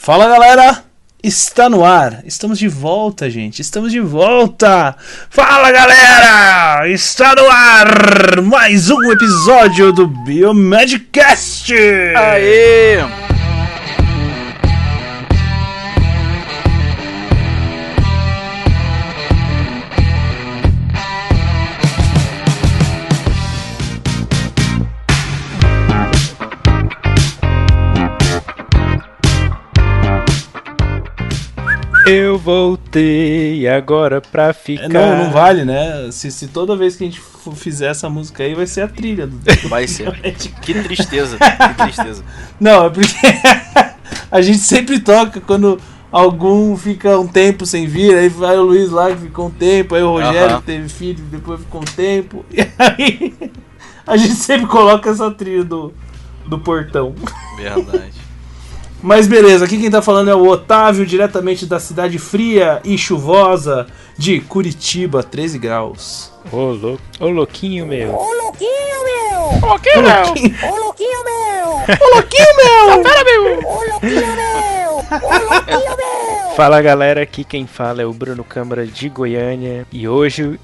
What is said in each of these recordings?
Fala galera, está no ar, estamos de volta gente, estamos de volta. Fala galera, está no ar mais um episódio do Biomedcast. Aê! Eu voltei agora pra ficar. Não vale, né? Se toda vez que a gente fizer essa música aí vai ser a trilha do... Vai ser. Que tristeza, que tristeza. Não, é porque a gente sempre toca quando algum fica um tempo sem vir, aí vai o Luiz lá que ficou um tempo, aí o Rogério que teve filho, depois ficou um tempo, e aí a gente sempre coloca essa trilha do portão. Verdade. Mas beleza, aqui quem tá falando é o Otávio, diretamente da cidade fria e chuvosa de Curitiba, 13 graus. Ô louquinho meu. Ô louquinho meu! Ô louquinho meu! Ô louquinho meu! Ô louquinho meu! Para, meu! Ô louquinho meu! Ô louquinho meu! Fala galera, aqui quem fala é o Bruno Câmara de Goiânia. E hoje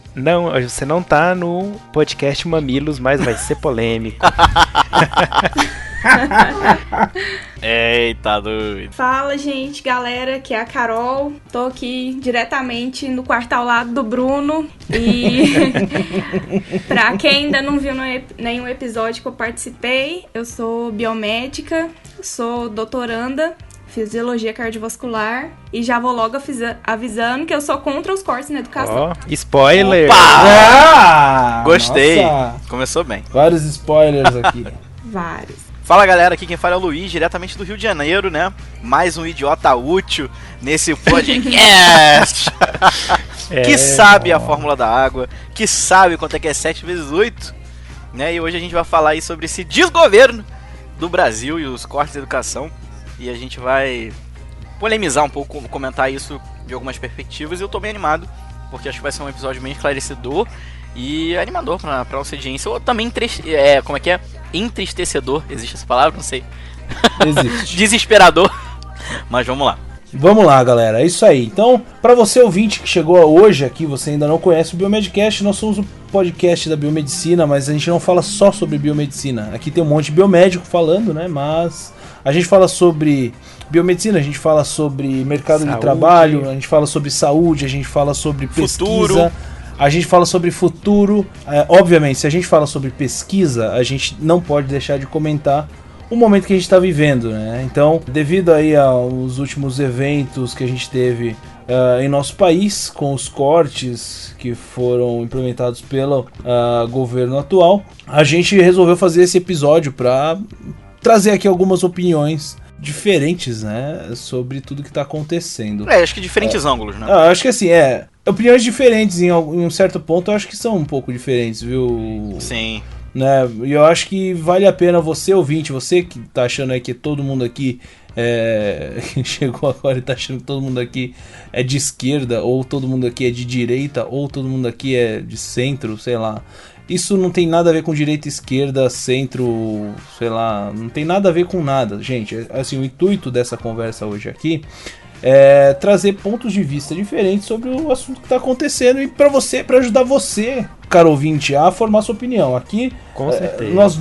você não tá no podcast Mamilos, mas vai ser polêmico. Eita, doido. Fala, gente, galera, aqui é a Carol. Tô aqui diretamente no quarto ao lado do Bruno. E pra quem ainda não viu nenhum episódio que eu participei, eu sou biomédica, sou doutoranda, fisiologia cardiovascular, e já vou logo avisando que eu sou contra os cortes na educação. Ó, spoiler! Ah, Gostei. Nossa. Começou bem. Vários spoilers aqui. Vários. Fala galera, aqui quem fala é o Luiz, diretamente do Rio de Janeiro, né? Mais um idiota útil nesse podcast. Que sabe a fórmula da água, que sabe quanto é que é 7 vezes 8, né? E hoje a gente vai falar aí sobre esse desgoverno do Brasil e os cortes de educação. E a gente vai polemizar um pouco, comentar isso de algumas perspectivas. E eu tô bem animado, porque acho que vai ser um episódio bem esclarecedor e animador pra nossa audiência. Ou também, como é que é? Entristecedor, existe essa palavra? Não sei. Existe. Desesperador. Mas vamos lá. Vamos lá, galera, é isso aí. Então, pra você ouvinte que chegou hoje aqui, você ainda não conhece o Biomedcast, nós somos o podcast da biomedicina, mas a gente não fala só sobre biomedicina. Aqui tem um monte de biomédico falando, né, mas a gente fala sobre biomedicina, a gente fala sobre mercado de trabalho, a gente fala sobre saúde, a gente fala sobre pesquisa, a gente fala sobre futuro. Obviamente, se a gente fala sobre pesquisa, a gente não pode deixar de comentar o momento que a gente está vivendo, né? Então, devido aí aos últimos eventos que a gente teve em nosso país, com os cortes que foram implementados pelo governo atual, a gente resolveu fazer esse episódio para trazer aqui algumas opiniões diferentes, né, sobre tudo que está acontecendo. Acho que diferentes ângulos, né? Acho que assim, opiniões diferentes em um certo ponto, eu acho que são um pouco diferentes, viu? Sim. Né? E eu acho que vale a pena você, ouvinte, você que tá achando aí que todo mundo aqui chegou agora e tá achando que todo mundo aqui é de esquerda, ou todo mundo aqui é de direita, ou todo mundo aqui é de centro, sei lá. Isso não tem nada a ver com direita, esquerda, centro, sei lá, não tem nada a ver com nada, gente. Assim, o intuito dessa conversa hoje aqui é trazer pontos de vista diferentes sobre o assunto que está acontecendo e para ajudar você, caro ouvinte, a formar sua opinião. Aqui, com certeza.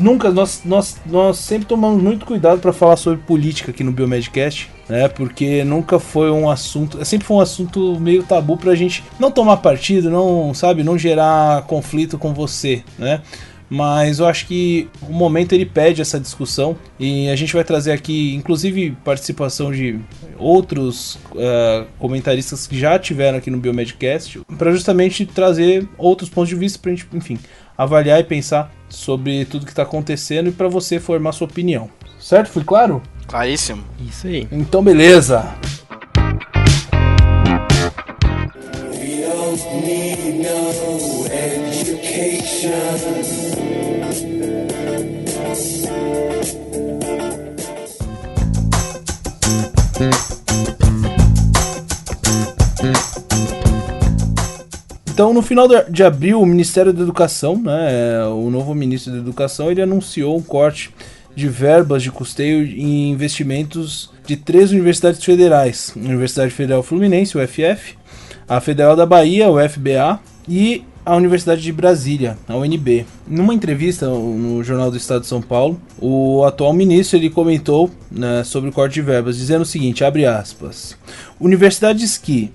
Nós sempre tomamos muito cuidado para falar sobre política aqui no Biomedcast, né? Porque nunca foi um assunto, sempre foi um assunto meio tabu pra gente não tomar partido, não gerar conflito com você, né? Mas eu acho que o momento ele pede essa discussão e a gente vai trazer aqui, inclusive, participação de outros comentaristas que já tiveram aqui no Biomedcast, para justamente trazer outros pontos de vista para a gente, enfim, avaliar e pensar sobre tudo que está acontecendo e para você formar sua opinião. Certo? Fui claro? Claríssimo. Isso aí. Então, beleza. We don't need no education. Então, no final de abril, o Ministério da Educação, né, o novo ministro da Educação, ele anunciou um corte de verbas de custeio em investimentos de 3 universidades federais. A Universidade Federal Fluminense, UFF, a Federal da Bahia, UFBA, e a Universidade de Brasília, a UNB. Numa entrevista no Jornal do Estado de São Paulo, o atual ministro ele comentou, né, sobre o corte de verbas, dizendo o seguinte, abre aspas, universidades que,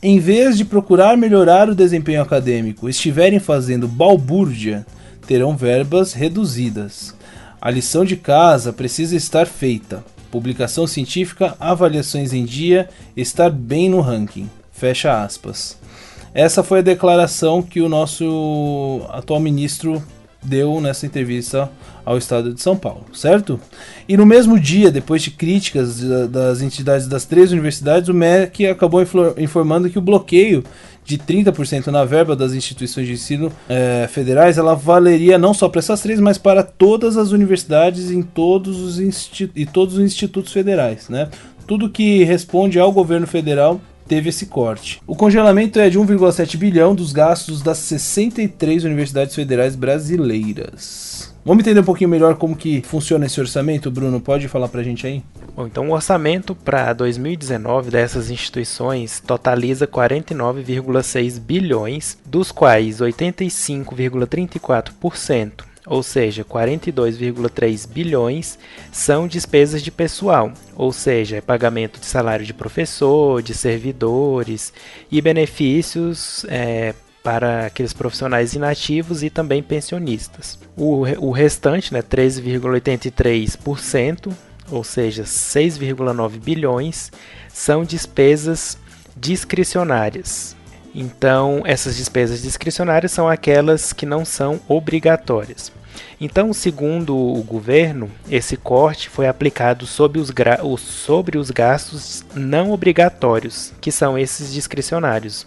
em vez de procurar melhorar o desempenho acadêmico, estiverem fazendo balbúrdia, terão verbas reduzidas. A lição de casa precisa estar feita. Publicação científica, avaliações em dia, estar bem no ranking. Fecha aspas. Essa foi a declaração que o nosso atual ministro deu nessa entrevista ao Estado de São Paulo, certo? E no mesmo dia, depois de críticas das entidades das 3 universidades, o MEC acabou informando que o bloqueio de 30% na verba das instituições de ensino federais, ela valeria não só para essas 3, mas para todas as universidades e todos os institutos federais, né? Tudo que responde ao governo federal teve esse corte. O congelamento é de 1,7 bilhão dos gastos das 63 universidades federais brasileiras. Vamos entender um pouquinho melhor como que funciona esse orçamento? Bruno, pode falar pra gente aí? Bom, então o orçamento para 2019 dessas instituições totaliza 49,6 bilhões, dos quais 85,34%, ou seja, 42,3 bilhões, são despesas de pessoal, ou seja, pagamento de salário de professor, de servidores e benefícios para aqueles profissionais inativos e também pensionistas. O restante, 13,83%, ou seja, 6,9 bilhões, são despesas discricionárias. Então, essas despesas discricionárias são aquelas que não são obrigatórias. Então, segundo o governo, esse corte foi aplicado sobre os gastos não obrigatórios, que são esses discricionários,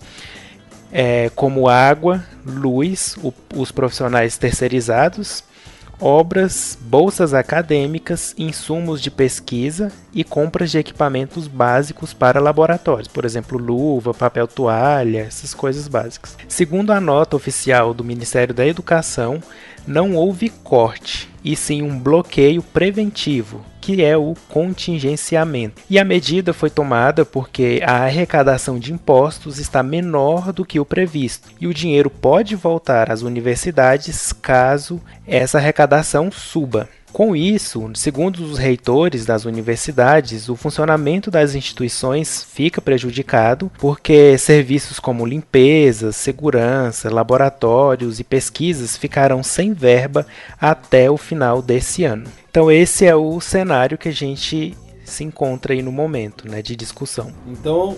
como água, luz, os profissionais terceirizados, obras, bolsas acadêmicas, insumos de pesquisa e compras de equipamentos básicos para laboratórios, por exemplo, luva, papel toalha, essas coisas básicas. Segundo a nota oficial do Ministério da Educação, não houve corte, e sim um bloqueio preventivo, que é o contingenciamento. E a medida foi tomada porque a arrecadação de impostos está menor do que o previsto, e o dinheiro pode voltar às universidades caso essa arrecadação suba. Com isso, segundo os reitores das universidades, o funcionamento das instituições fica prejudicado porque serviços como limpeza, segurança, laboratórios e pesquisas ficarão sem verba até o final desse ano. Então esse é o cenário que a gente se encontra aí no momento, de discussão. Então,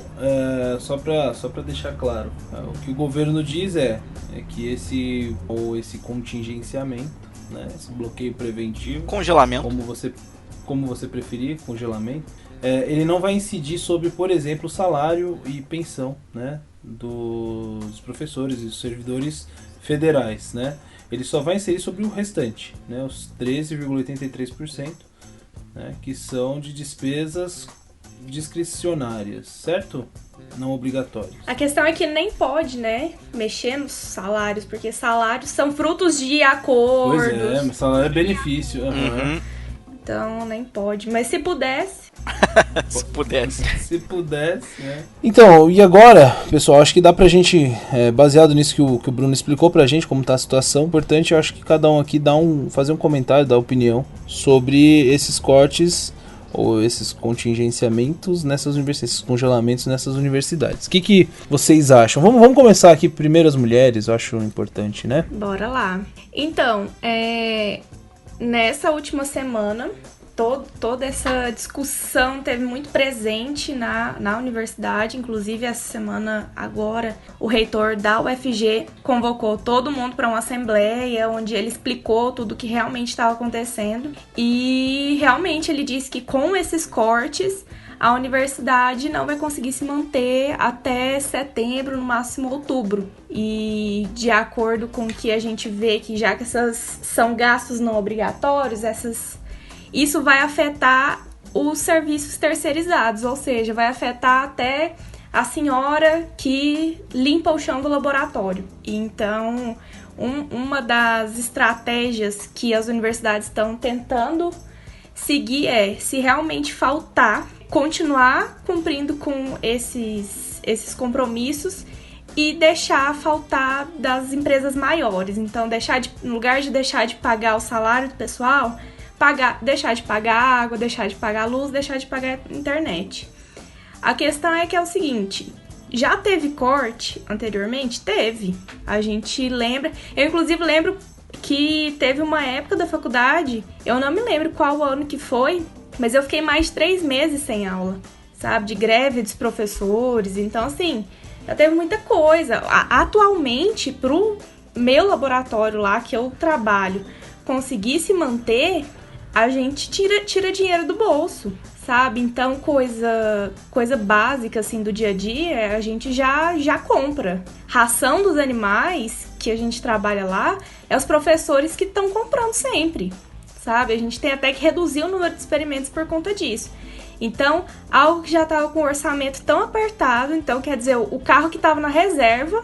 só para deixar claro, o que o governo diz é que esse contingenciamento, esse bloqueio preventivo, congelamento, como você preferir, congelamento, ele não vai incidir sobre, por exemplo, o salário e pensão, dos professores e dos servidores federais, Ele só vai inserir sobre o restante, os 13,83%, que são de despesas discricionárias, certo? Não obrigatórios. A questão é que nem pode, mexer nos salários, porque salários são frutos de acordos. Pois mas salário é benefício. Uhum. Então nem pode, mas se pudesse... Se pudesse, Então, e agora, pessoal, acho que dá pra gente, baseado nisso que o Bruno explicou pra gente, como tá a situação, importante, eu acho que cada um aqui fazer um comentário, dar opinião sobre esses cortes ou esses contingenciamentos nessas universidades, esses congelamentos nessas universidades. O que vocês acham? Vamos começar aqui primeiro as mulheres, eu acho importante, Bora lá. Então, nessa última semana, toda essa discussão teve muito presente na universidade. Inclusive, essa semana agora, o reitor da UFG convocou todo mundo para uma assembleia onde ele explicou tudo o que realmente estava acontecendo. E realmente ele disse que com esses cortes, a universidade não vai conseguir se manter até setembro, no máximo outubro. E de acordo com o que a gente vê, que já que essas são gastos não obrigatórios, isso vai afetar os serviços terceirizados, ou seja, vai afetar até a senhora que limpa o chão do laboratório. Então, uma das estratégias que as universidades estão tentando seguir se realmente faltar, continuar cumprindo com esses compromissos e deixar faltar das empresas maiores. Então, no lugar de deixar de pagar o salário do pessoal, deixar de pagar água, deixar de pagar luz, deixar de pagar internet. A questão é que é o seguinte, já teve corte anteriormente? Teve. A gente lembra, eu inclusive lembro que teve uma época da faculdade, eu não me lembro qual ano que foi, mas eu fiquei mais de 3 meses sem aula, sabe? De greve dos professores, então assim, já teve muita coisa. Atualmente, pro meu laboratório lá, que eu trabalho, conseguir se manter, a gente tira dinheiro do bolso, sabe? Então, coisa básica, assim, do dia a dia, a gente já compra. Ração dos animais, que a gente trabalha lá, é os professores que estão comprando sempre, sabe? A gente tem até que reduzir o número de experimentos por conta disso. Então, algo que já estava com o orçamento tão apertado, então, quer dizer, o carro que estava na reserva,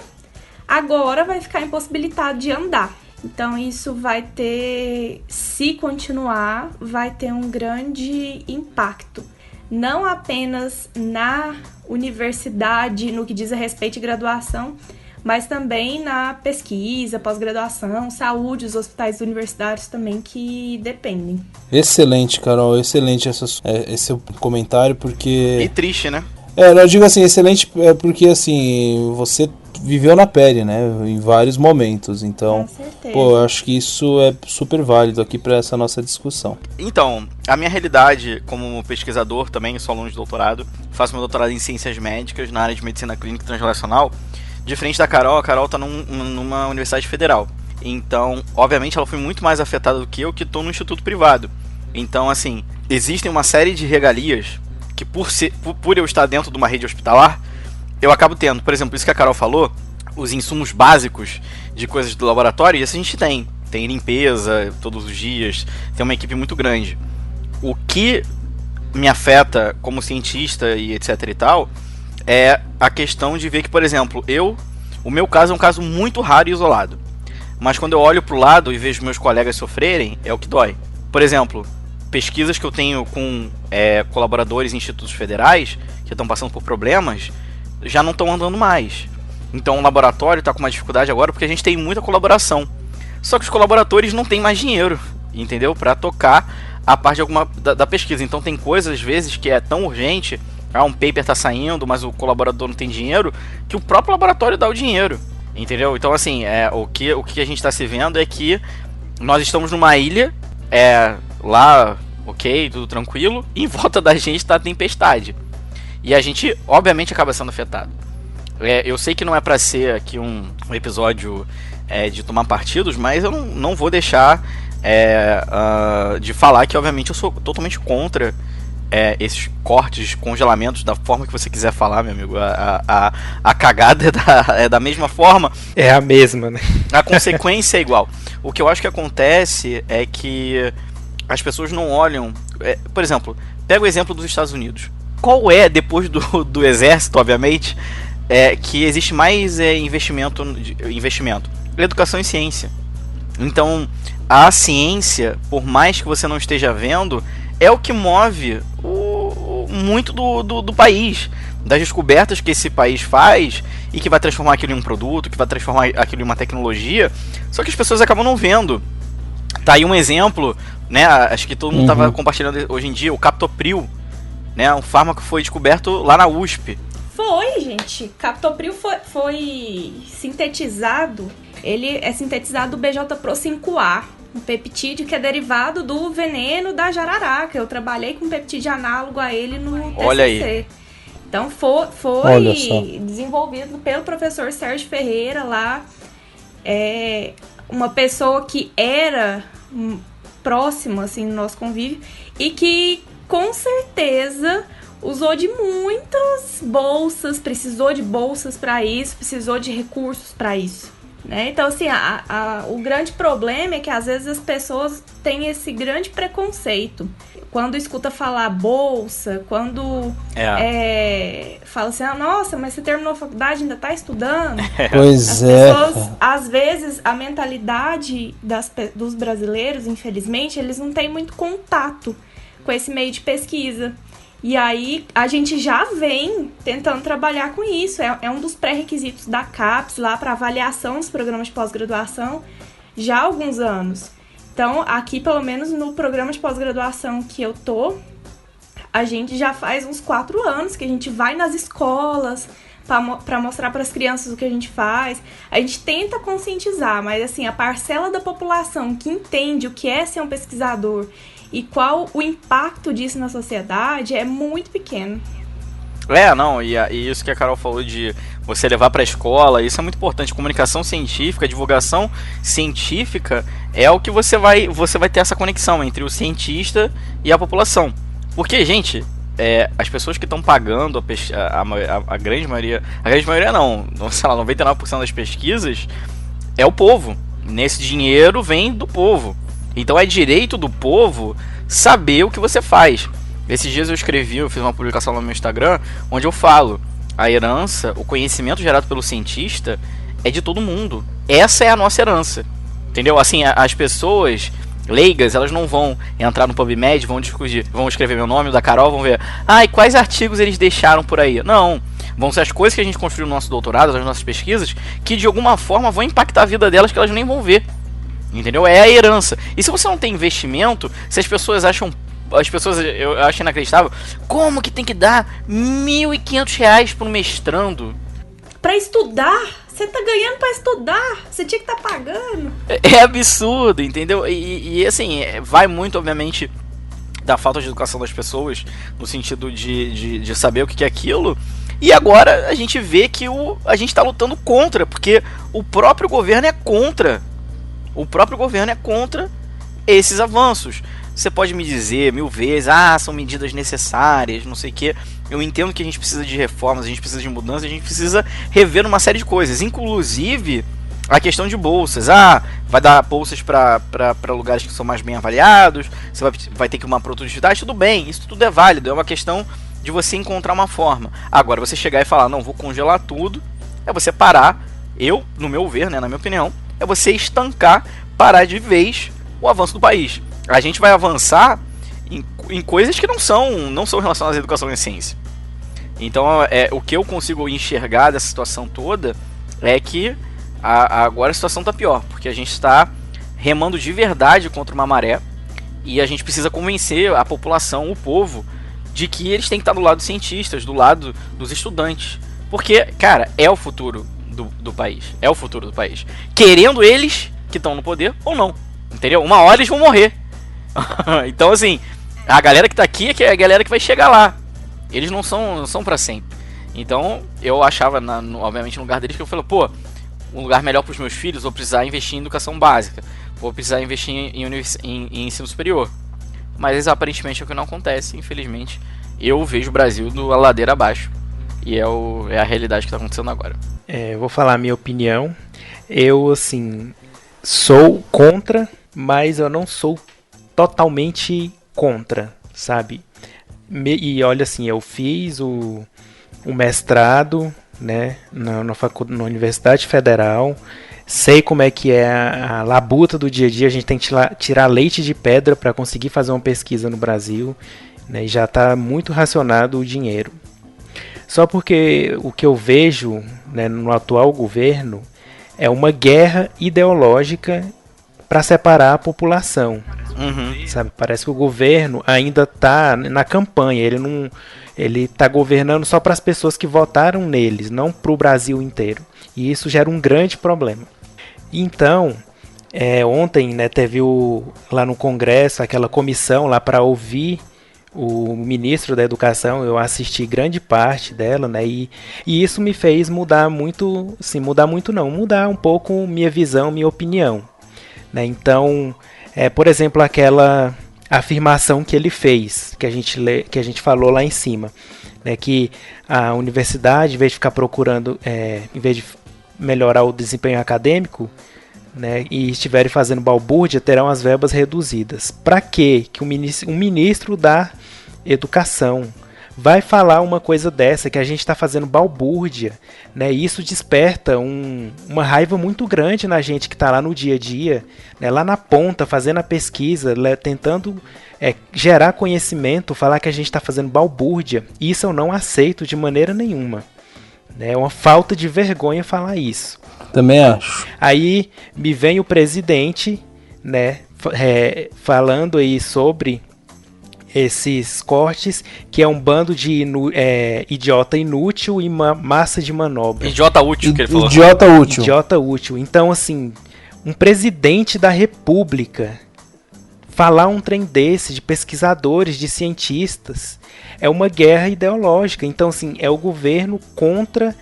agora vai ficar impossibilitado de andar. Então, isso vai ter, se continuar, vai ter um grande impacto. Não apenas na universidade, no que diz a respeito de graduação, mas também na pesquisa, pós-graduação, saúde, os hospitais universitários também que dependem. Excelente, Carol, excelente esse comentário, porque... E triste, né? Eu digo assim, excelente porque, assim, você viveu na pele, né, em vários momentos, então, Com certeza. eu acho que isso é super válido aqui para essa nossa discussão. Então, a minha realidade como pesquisador também, eu sou aluno de doutorado, faço meu doutorado em ciências médicas na área de medicina clínica e transrelacional. Diferente da Carol, a Carol tá numa universidade federal. Então, obviamente, ela foi muito mais afetada do que eu, que tô no instituto privado. Então, assim, existem uma série de regalias que por eu estar dentro de uma rede hospitalar, eu acabo tendo. Por exemplo, isso que a Carol falou, os insumos básicos de coisas do laboratório, isso a gente tem. Tem limpeza todos os dias, tem uma equipe muito grande. O que me afeta como cientista e etc e tal, é a questão de ver que, por exemplo, o meu caso é um caso muito raro e isolado. Mas quando eu olho pro lado e vejo meus colegas sofrerem, é o que dói. Por exemplo, pesquisas que eu tenho com colaboradores em institutos federais que estão passando por problemas já não estão andando mais. Então o laboratório está com uma dificuldade agora porque a gente tem muita colaboração. Só que os colaboradores não têm mais dinheiro, entendeu? Para tocar a parte da pesquisa. Então tem coisas às vezes que é tão urgente, um paper está saindo, mas o colaborador não tem dinheiro, que o próprio laboratório dá o dinheiro, entendeu? Então assim, o que a gente está se vendo é que nós estamos numa ilha, lá, ok, tudo tranquilo, e em volta da gente está a tempestade. E a gente, obviamente, acaba sendo afetado. Eu sei que não é para ser aqui um episódio de tomar partidos, mas eu não vou deixar de falar que, obviamente, eu sou totalmente contra esses cortes, congelamentos, da forma que você quiser falar, meu amigo. A cagada é da mesma forma. É a mesma, né? A consequência é igual. O que eu acho que acontece é que as pessoas não olham... por exemplo, pega o exemplo dos Estados Unidos. Qual depois do exército, obviamente, que existe mais investimento? Educação e ciência. Então, a ciência, por mais que você não esteja vendo, é o que move muito do país, das descobertas que esse país faz e que vai transformar aquilo em um produto, que vai transformar aquilo em uma tecnologia, só que as pessoas acabam não vendo. Tá aí um exemplo, né? Acho que todo mundo estava compartilhando hoje em dia, o Captopril, né? Um fármaco que foi descoberto lá na USP. Foi, gente. Captopril foi sintetizado. Ele é sintetizado do BJ-Pro 5A, um peptídeo que é derivado do veneno da jararaca. Eu trabalhei com peptídeo análogo a ele no TCC. Olha aí. Então foi desenvolvido pelo professor Sérgio Ferreira lá. Uma pessoa que era próxima assim, no nosso convívio e que com certeza usou de muitas bolsas, precisou de bolsas para isso, precisou de recursos para isso. Né? Então, assim, o grande problema é que às vezes as pessoas têm esse grande preconceito. Quando escuta falar bolsa, quando fala assim, nossa, mas você terminou a faculdade e ainda está estudando. Pois as pessoas, às vezes, a mentalidade dos brasileiros, infelizmente, eles não têm muito contato com esse meio de pesquisa. E aí a gente já vem tentando trabalhar com isso. É um dos pré-requisitos da CAPES lá para avaliação dos programas de pós-graduação já há alguns anos. Então, aqui, pelo menos no programa de pós-graduação que eu tô, a gente já faz uns 4 anos que a gente vai nas escolas para mostrar para as crianças o que a gente faz. A gente tenta conscientizar, mas assim, a parcela da população que entende o que é ser um pesquisador e qual o impacto disso na sociedade é muito pequeno. Não, e isso que a Carol falou de você levar para a escola, isso é muito importante. Comunicação científica, divulgação científica é o que você vai ter essa conexão entre o cientista e a população. Porque, gente, as pessoas que estão pagando a grande maioria não, sei lá, 99% das pesquisas é o povo. Nesse dinheiro vem do povo. Então é direito do povo saber o que você faz. Esses dias eu fiz uma publicação no meu Instagram, onde eu falo, a herança, o conhecimento gerado pelo cientista é de todo mundo. Essa é a nossa herança. Entendeu? Assim, as pessoas leigas, elas não vão entrar no PubMed, vão discutir, vão escrever meu nome, o da Carol, vão ver, e quais artigos eles deixaram por aí. Não, vão ser as coisas que a gente construiu no nosso doutorado, as nossas pesquisas, que de alguma forma vão impactar a vida delas, que elas nem vão ver. Entendeu? É a herança. E se você não tem investimento, se as pessoas acham... eu acho inacreditável, como que tem que dar R$1.500 para um mestrando? Pra estudar? Você tá ganhando pra estudar? Você tinha que estar pagando. É absurdo, entendeu? E assim, vai muito, obviamente, da falta de educação das pessoas, no sentido de saber o que é aquilo. E agora a gente vê que a gente tá lutando contra, porque o próprio governo é contra. O próprio governo é contra esses avanços. Você pode me dizer 1000 vezes, são medidas necessárias, não sei o quê. Eu entendo que a gente precisa de reformas, a gente precisa de mudanças, a gente precisa rever uma série de coisas. Inclusive, a questão de bolsas. Vai dar bolsas para lugares que são mais bem avaliados, você vai ter que uma produtividade, tudo bem, isso tudo é válido, é uma questão de você encontrar uma forma. Agora, você chegar e falar, não, vou congelar tudo, é você parar, no meu ver, né, na minha opinião, é você estancar, parar de vez o avanço do país. A gente vai avançar em coisas que não são relacionadas à educação e ciência. Então, o que eu consigo enxergar dessa situação toda é que agora a situação está pior, porque a gente está remando de verdade contra uma maré e a gente precisa convencer a população, o povo, de que eles têm que estar do lado dos cientistas, do lado dos estudantes. Porque, cara, é o futuro do país. É o futuro do país. Querendo eles que estão no poder ou não. Entendeu? Uma hora eles vão morrer. Então, assim, a galera que tá aqui é a galera que vai chegar lá. Eles não são pra sempre. Então, eu achava, obviamente, no lugar deles, que eu falei, um lugar melhor pros meus filhos, vou precisar investir em educação básica. Vou precisar investir em ensino superior. Mas, aparentemente, é o que não acontece, infelizmente. Eu vejo o Brasil do ladeira abaixo. E é a realidade que tá acontecendo agora. Eu vou falar a minha opinião. Eu, assim, sou contra, mas eu não sou totalmente contra, sabe? E olha, assim, eu fiz o mestrado, né, na Universidade Federal, sei como é que é a labuta do dia a dia, a gente tem que tirar leite de pedra para conseguir fazer uma pesquisa no Brasil, né, e já está muito racionado o dinheiro. Só porque o que eu vejo, né, no atual governo é uma guerra ideológica para separar a população. Sabe? Parece que o governo ainda está na campanha, ele está governando só para as pessoas que votaram neles, não para o Brasil inteiro. E isso gera um grande problema. Então, ontem, né, teve lá no Congresso aquela comissão lá para ouvir o ministro da Educação. Eu assisti grande parte dela, né, e isso me fez mudar um pouco minha visão, minha opinião, né? Então, por exemplo, aquela afirmação que ele fez, que a gente falou lá em cima, né, que a universidade, em vez de ficar procurando, em vez de melhorar o desempenho acadêmico, né, e estiverem fazendo balbúrdia, terão as verbas reduzidas. Para que um ministro da educação, vai falar uma coisa dessa, que a gente está fazendo balbúrdia, né? E isso desperta uma raiva muito grande na gente que está lá no dia a dia, né? Lá na ponta, fazendo a pesquisa, tentando gerar conhecimento, falar que a gente está fazendo balbúrdia. Isso eu não aceito de maneira nenhuma. É uma falta de vergonha falar isso. Também acho. Aí me vem o presidente, né, falando aí sobre esses cortes, que é um bando de idiota inútil e massa de manobra. Idiota útil, que ele falou. Idiota útil. Idiota útil. Então, assim, um presidente da república falar um trem desse, de pesquisadores, de cientistas, é uma guerra ideológica. Então, assim, é o governo contra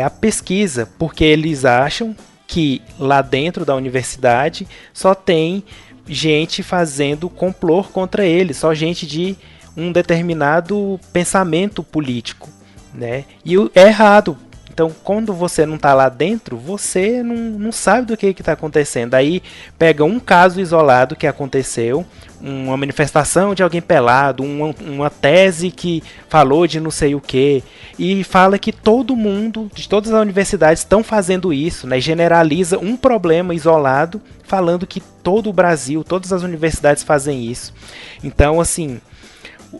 a pesquisa, porque eles acham que lá dentro da universidade só tem gente fazendo complô contra eles, só gente de um determinado pensamento político, né? E é errado. Então, quando você não está lá dentro, você não sabe do que está acontecendo. Aí pega um caso isolado que aconteceu, uma manifestação de alguém pelado, uma tese que falou de não sei o que, e fala que todo mundo, de todas as universidades, estão fazendo isso, né? Generaliza um problema isolado, falando que todo o Brasil, todas as universidades fazem isso. Então, assim,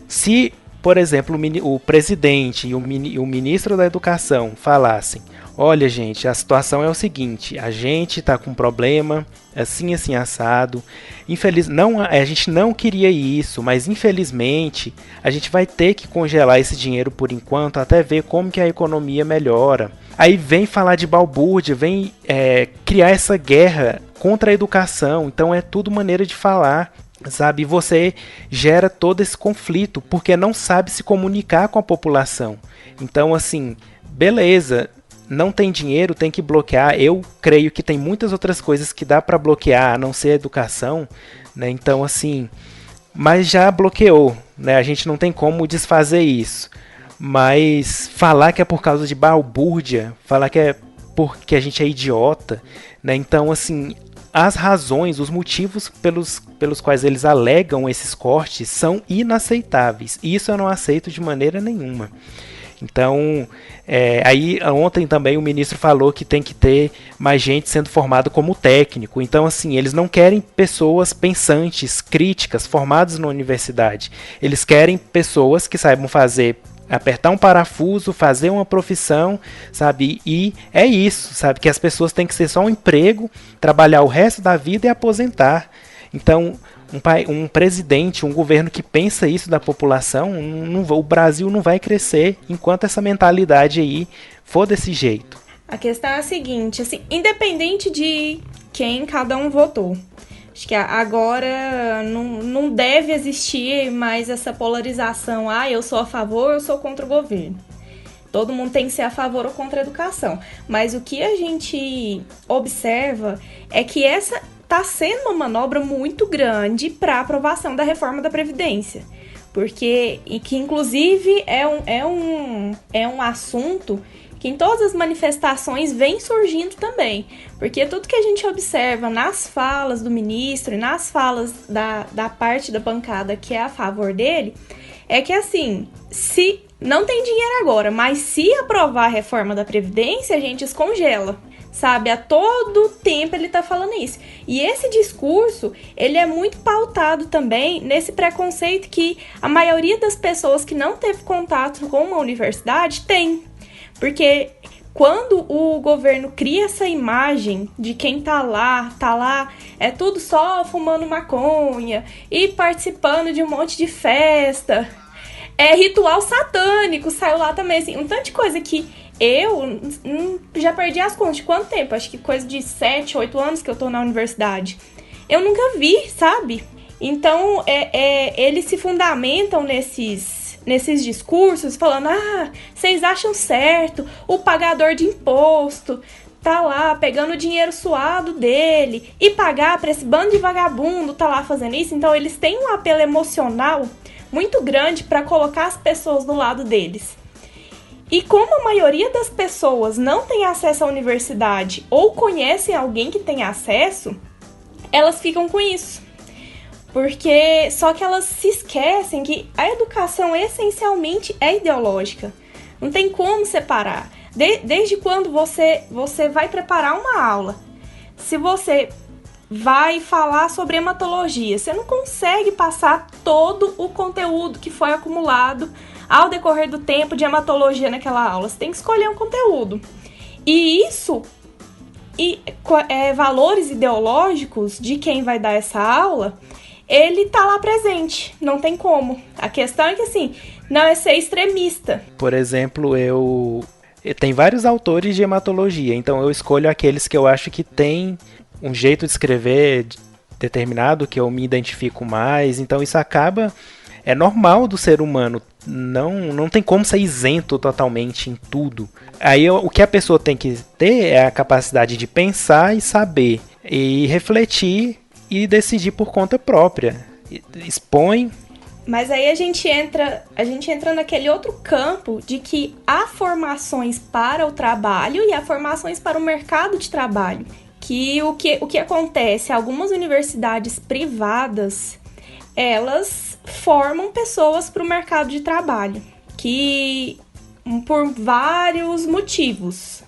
se, por exemplo, o presidente e o ministro da Educação falassem: olha, gente, a situação é o seguinte, a gente está com um problema, assim, assim, assado, a gente não queria isso, mas infelizmente a gente vai ter que congelar esse dinheiro por enquanto, até ver como que a economia melhora. Aí vem falar de balbúrdia, vem criar essa guerra contra a educação, então é tudo maneira de falar, sabe? E você gera todo esse conflito, porque não sabe se comunicar com a população. Então, assim, beleza, não tem dinheiro, tem que bloquear. Eu creio que tem muitas outras coisas que dá para bloquear, a não ser a educação, né? Então, assim, mas já bloqueou, né? A gente não tem como desfazer isso. Mas falar que é por causa de balbúrdia, falar que é porque a gente é idiota, né? Então, assim, as razões, os motivos pelos quais eles alegam esses cortes são inaceitáveis. Isso eu não aceito de maneira nenhuma. Então, aí ontem também o ministro falou que tem que ter mais gente sendo formada como técnico. Então, assim, eles não querem pessoas pensantes, críticas, formadas na universidade. Eles querem pessoas que saibam apertar um parafuso, fazer uma profissão, sabe? E é isso, sabe? Que as pessoas têm que ser só um emprego, trabalhar o resto da vida e aposentar. Então, um presidente, um governo que pensa isso da população, o Brasil não vai crescer enquanto essa mentalidade aí for desse jeito. A questão é a seguinte, assim, independente de quem cada um votou, acho que agora não deve existir mais essa polarização, eu sou a favor, eu sou contra o governo. Todo mundo tem que ser a favor ou contra a educação. Mas o que a gente observa é que essa está sendo uma manobra muito grande para a aprovação da reforma da Previdência. Porque, e que inclusive é um assunto que em todas as manifestações vem surgindo também. Porque tudo que a gente observa nas falas do ministro e nas falas da parte da bancada que é a favor dele, é que assim, se não tem dinheiro agora, mas se aprovar a reforma da Previdência, a gente descongela. Sabe, a todo tempo ele tá falando isso. E esse discurso, ele é muito pautado também nesse preconceito que a maioria das pessoas que não teve contato com uma universidade tem. Porque quando o governo cria essa imagem de quem tá lá, é tudo só fumando maconha e participando de um monte de festa, é ritual satânico, saiu lá também, assim, um tanto de coisa que eu já perdi as contas de quanto tempo, acho que coisa de 7, 8 anos que eu tô na universidade. Eu nunca vi, sabe? Então, eles se fundamentam nesses discursos, falando, vocês acham certo, o pagador de imposto tá lá pegando o dinheiro suado dele e pagar pra esse bando de vagabundo tá lá fazendo isso. Então, eles têm um apelo emocional muito grande para colocar as pessoas do lado deles. E como a maioria das pessoas não tem acesso à universidade ou conhecem alguém que tem acesso, elas ficam com isso. Porque só que elas se esquecem que a educação essencialmente é ideológica. Não tem como separar. Desde quando você vai preparar uma aula, se você vai falar sobre hematologia, você não consegue passar todo o conteúdo que foi acumulado ao decorrer do tempo de hematologia naquela aula. Você tem que escolher um conteúdo. E isso, valores ideológicos de quem vai dar essa aula, ele tá lá presente, não tem como. A questão é que, assim, não é ser extremista. Por exemplo, tem vários autores de hematologia, então eu escolho aqueles que eu acho que tem um jeito de escrever determinado, que eu me identifico mais, então isso acaba... É normal do ser humano, não tem como ser isento totalmente em tudo. Aí o que a pessoa tem que ter é a capacidade de pensar e saber, e refletir e decidir por conta própria. Expõe. Mas aí a gente entra naquele outro campo de que há formações para o trabalho e há formações para o mercado de trabalho. Que o que acontece? Algumas universidades privadas, elas formam pessoas para o mercado de trabalho, que por vários motivos,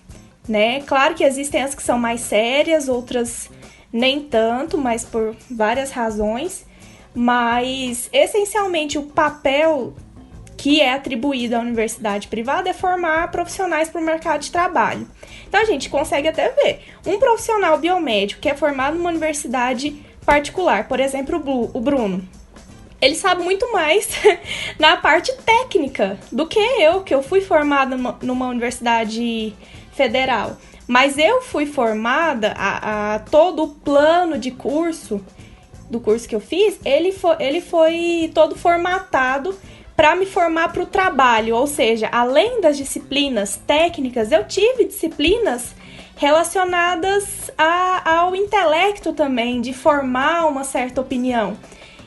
né? Claro que existem as que são mais sérias, outras nem tanto, mas por várias razões. Mas, essencialmente, o papel que é atribuído à universidade privada é formar profissionais para o mercado de trabalho. Então, a gente consegue até ver. Um profissional biomédico que é formado numa universidade particular, por exemplo, o Bruno, ele sabe muito mais na parte técnica do que eu fui formada numa universidade federal. Mas eu fui formada, a todo o plano de curso, do curso que eu fiz, ele foi todo formatado para me formar para o trabalho. Ou seja, além das disciplinas técnicas, eu tive disciplinas relacionadas ao intelecto também, de formar uma certa opinião.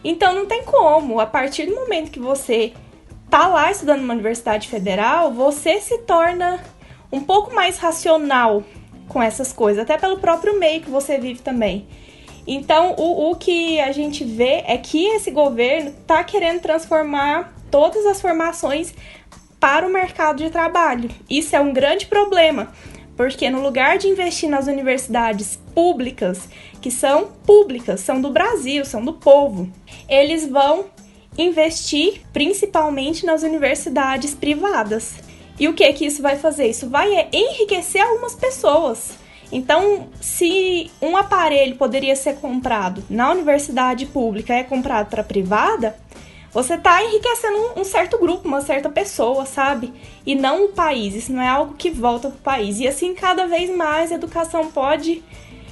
Então não tem como, a partir do momento que você tá lá estudando numa universidade federal, você se torna um pouco mais racional com essas coisas, até pelo próprio meio que você vive também. Então o que a gente vê é que esse governo tá querendo transformar todas as formações para o mercado de trabalho. Isso é um grande problema, porque no lugar de investir nas universidades públicas, que são públicas, são do Brasil, são do povo, eles vão investir principalmente nas universidades privadas. E o que isso vai fazer? Isso vai enriquecer algumas pessoas. Então, se um aparelho poderia ser comprado na universidade pública e é comprado para a privada, você está enriquecendo um certo grupo, uma certa pessoa, sabe? E não o país. Isso não é algo que volta para o país. E assim, cada vez mais a educação pode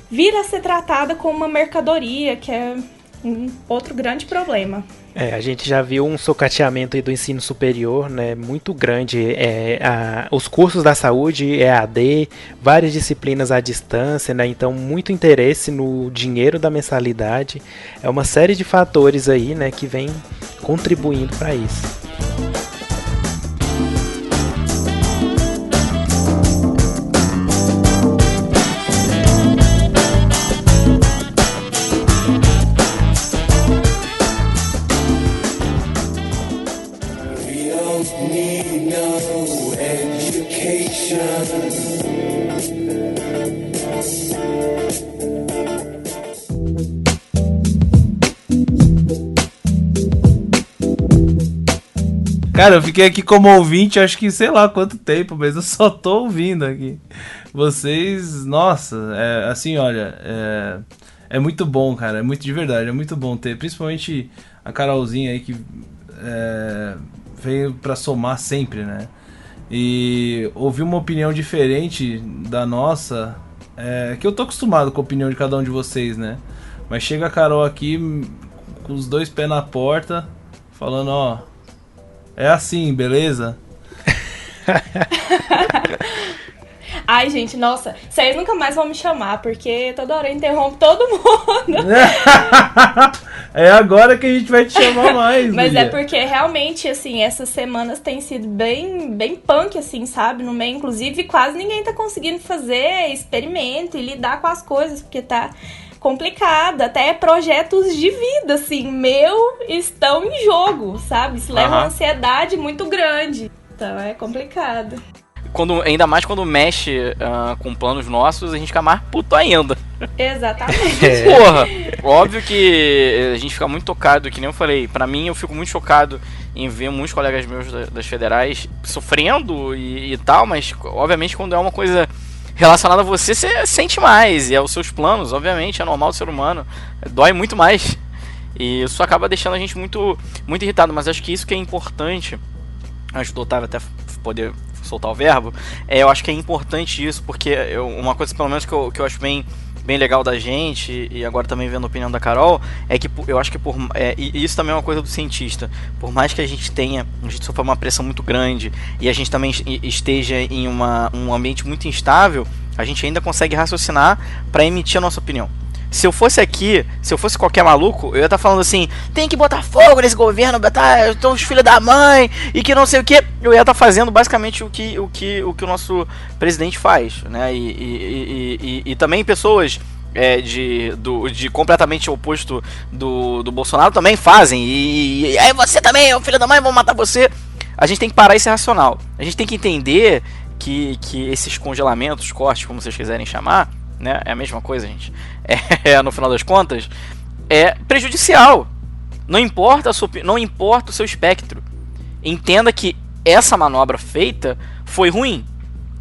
vir a ser tratada como uma mercadoria, que é um outro grande problema. A gente já viu um socateamento aí do ensino superior, né, muito grande. Os cursos da saúde, EAD, várias disciplinas à distância, né, então muito interesse no dinheiro da mensalidade. É uma série de fatores aí, né, que vem contribuindo para isso. Cara, eu fiquei aqui como ouvinte, acho que sei lá quanto tempo, mas eu só tô ouvindo aqui. Vocês, nossa, assim, olha, é muito bom, cara, é muito de verdade, é muito bom ter, principalmente a Carolzinha aí que veio pra somar sempre, né? E ouvir uma opinião diferente da nossa, que eu tô acostumado com a opinião de cada um de vocês, né? Mas chega a Carol aqui com os dois pés na porta, falando, ó, é assim, beleza? Ai, gente, nossa, vocês nunca mais vão me chamar, porque toda hora eu interrompo todo mundo. É agora que a gente vai te chamar mais. Mas Maria. é porque realmente, assim, essas semanas têm sido bem punk, assim, sabe? No meio, inclusive, quase ninguém tá conseguindo fazer experimento e lidar com as coisas, porque tá complicado. Até projetos de vida, assim, estão em jogo, sabe? Isso leva uma ansiedade muito grande. Então é complicado. Ainda mais quando mexe com planos nossos, a gente fica mais puto ainda. Exatamente. Porra, óbvio que a gente fica muito tocado, que nem eu falei. Pra mim, eu fico muito chocado em ver muitos colegas meus das federais sofrendo e tal, mas obviamente quando é uma coisa relacionada a você sente mais, e é os seus planos, obviamente, é normal do ser humano, dói muito mais. E isso acaba deixando a gente muito, muito irritado, mas acho que isso que é importante, acho que o Otávio até poder soltar o verbo, eu acho que é importante isso, porque uma coisa pelo menos que eu acho bem legal da gente, e agora também vendo a opinião da Carol, é que eu acho que e isso também é uma coisa do cientista, por mais que a gente sofra uma pressão muito grande, e a gente também esteja em um ambiente muito instável, a gente ainda consegue raciocinar para emitir a nossa opinião. Se eu fosse qualquer maluco, eu ia estar falando assim, tem que botar fogo nesse governo, botar os filhos da mãe, e que não sei o que. Eu ia estar fazendo basicamente o que o nosso presidente faz, né? E também pessoas de completamente oposto do Bolsonaro também fazem. E aí você também é o filho da mãe, vão matar você. A gente tem que parar e ser racional. A gente tem que entender que esses congelamentos, cortes, como vocês quiserem chamar, né? É a mesma coisa, gente. No final das contas, é prejudicial. Não importa o seu espectro. Entenda que essa manobra feita foi ruim.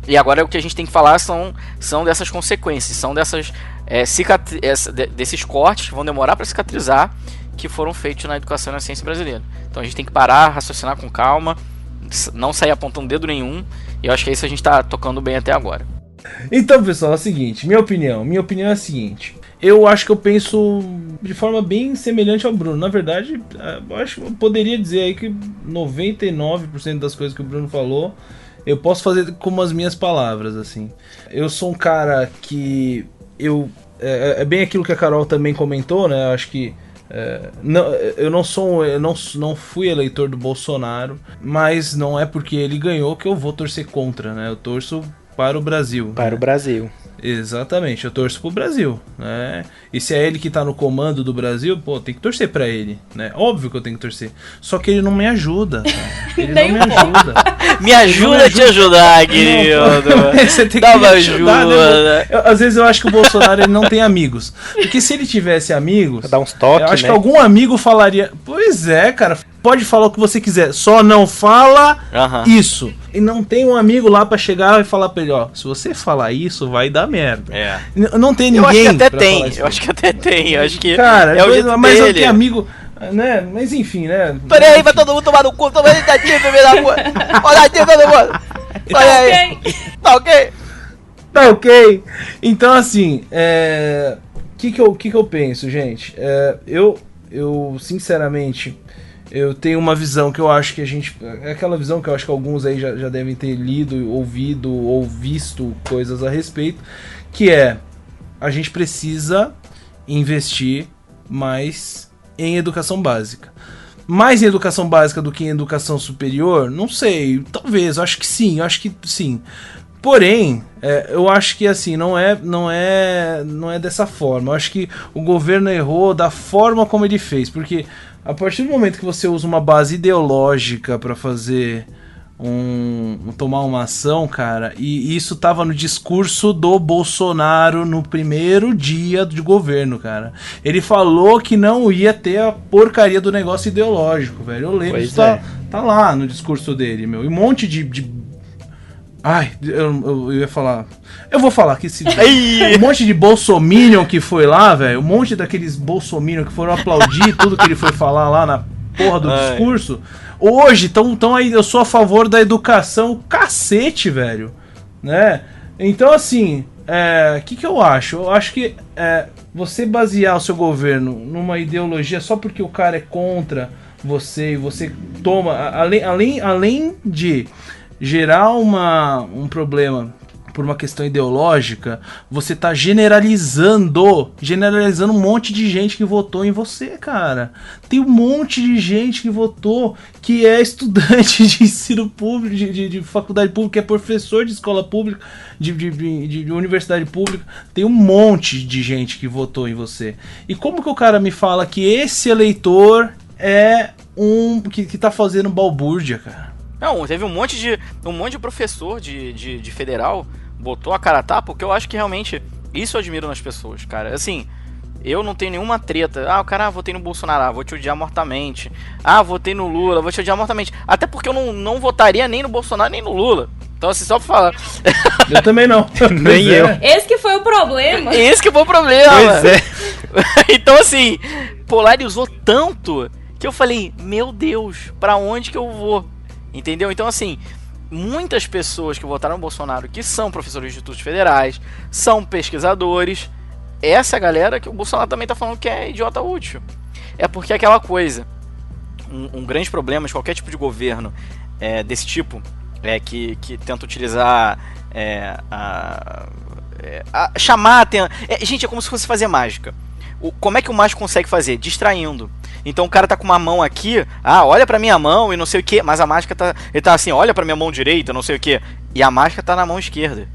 E agora o que a gente tem que falar são dessas consequências, são desses cortes que vão demorar para cicatrizar, que foram feitos na educação e na ciência brasileira. Então a gente tem que parar, raciocinar com calma, não sair apontando dedo nenhum. E eu acho que é isso que a gente está tocando bem até agora. Então, pessoal, é o seguinte, minha opinião é a seguinte. Eu acho que eu penso de forma bem semelhante ao Bruno. Na verdade, eu poderia dizer aí que 99% das coisas que o Bruno falou, eu posso fazer como as minhas palavras, assim. Eu sou um cara que é bem aquilo que a Carol também comentou, né? Eu acho que eu não fui eleitor do Bolsonaro, mas não é porque ele ganhou que eu vou torcer contra, né? Eu torço para o Brasil. Para o Brasil. Exatamente, eu torço pro Brasil, né? E se é ele que tá no comando do Brasil, pô, tem que torcer pra ele, né? Óbvio que eu tenho que torcer. Só que ele não me ajuda, cara. Ele não me ajuda. Me ajuda a te ajudar, querido. Você tem que me ajudar, né? Às vezes eu acho que o Bolsonaro ele não tem amigos. Porque se ele tivesse amigos, dá uns toques, eu acho que algum amigo falaria, pois é, cara, pode falar o que você quiser, só não fala isso. E não tem um amigo lá pra chegar e falar pra ele, ó, se você falar isso, vai dar merda. Não tem ninguém. Eu acho que até tem. Eu acho que cara, é o jeito mas dele. Eu tenho amigo, né? Mas enfim, né? Peraí aí, vai todo mundo tomar no cu, toma iniciativa, filho da rua. Olha aqui, todo mundo. Olha aí. Tá ok. Tá ok. Então, assim, que eu penso, gente? Eu sinceramente, eu tenho uma visão que eu acho que é aquela visão que eu acho que alguns aí já devem ter lido, ouvido ou visto coisas a respeito, que a gente precisa investir mais em educação básica. Mais em educação básica do que em educação superior? Não sei, talvez, eu acho que sim. Porém, eu acho que assim, não é dessa forma. Eu acho que o governo errou da forma como ele fez, porque a partir do momento que você usa uma base ideológica para fazer tomar uma ação, cara, e isso tava no discurso do Bolsonaro no primeiro dia de governo, cara. Ele falou que não ia ter a porcaria do negócio ideológico, velho. Eu lembro, isso tá lá no discurso dele, meu. E um monte de ai, eu ia falar. Eu vou falar que um monte de bolsominion que foi lá, velho. Um monte daqueles bolsominion que foram aplaudir tudo que ele foi falar lá na porra do discurso. Hoje, tão aí, eu sou a favor da educação, cacete, velho. Né? Então, assim, que eu acho? Eu acho que você basear o seu governo numa ideologia só porque o cara é contra você e você toma. Além de gerar um problema por uma questão ideológica, você tá generalizando um monte de gente que votou em você, cara. Tem um monte de gente que votou que é estudante de ensino público, de faculdade pública, é professor de escola pública, de universidade pública. Tem um monte de gente que votou em você. E como que o cara me fala que esse eleitor é um que tá fazendo balbúrdia, cara? Não, teve um monte de professor de federal botou a cara a tapa, porque eu acho que realmente isso eu admiro nas pessoas, cara. Assim, eu não tenho nenhuma treta. O cara, votei no Bolsonaro, vou te odiar mortamente. Votei no Lula, vou te odiar mortamente. Até porque eu não votaria nem no Bolsonaro nem no Lula. Então, assim, só pra falar. Eu também não. Nem eu. Esse que foi o problema. Esse que foi o problema. Pois é. Então, assim, polarizou tanto que eu falei, meu Deus, pra onde que eu vou? Entendeu? Então, assim, muitas pessoas que votaram no Bolsonaro, que são professores de institutos federais, são pesquisadores, essa galera que o Bolsonaro também tá falando que é idiota útil. É porque aquela coisa, um grande problema de qualquer tipo de governo desse tipo, que tenta utilizar chamar a atenção. Gente, é como se fosse fazer mágica. Como é que o mágico consegue fazer? Distraindo. Então o cara tá com uma mão aqui, olha pra minha mão e não sei o que, mas a mágica ele tá assim, olha pra minha mão direita, não sei o que, e a mágica tá na mão esquerda.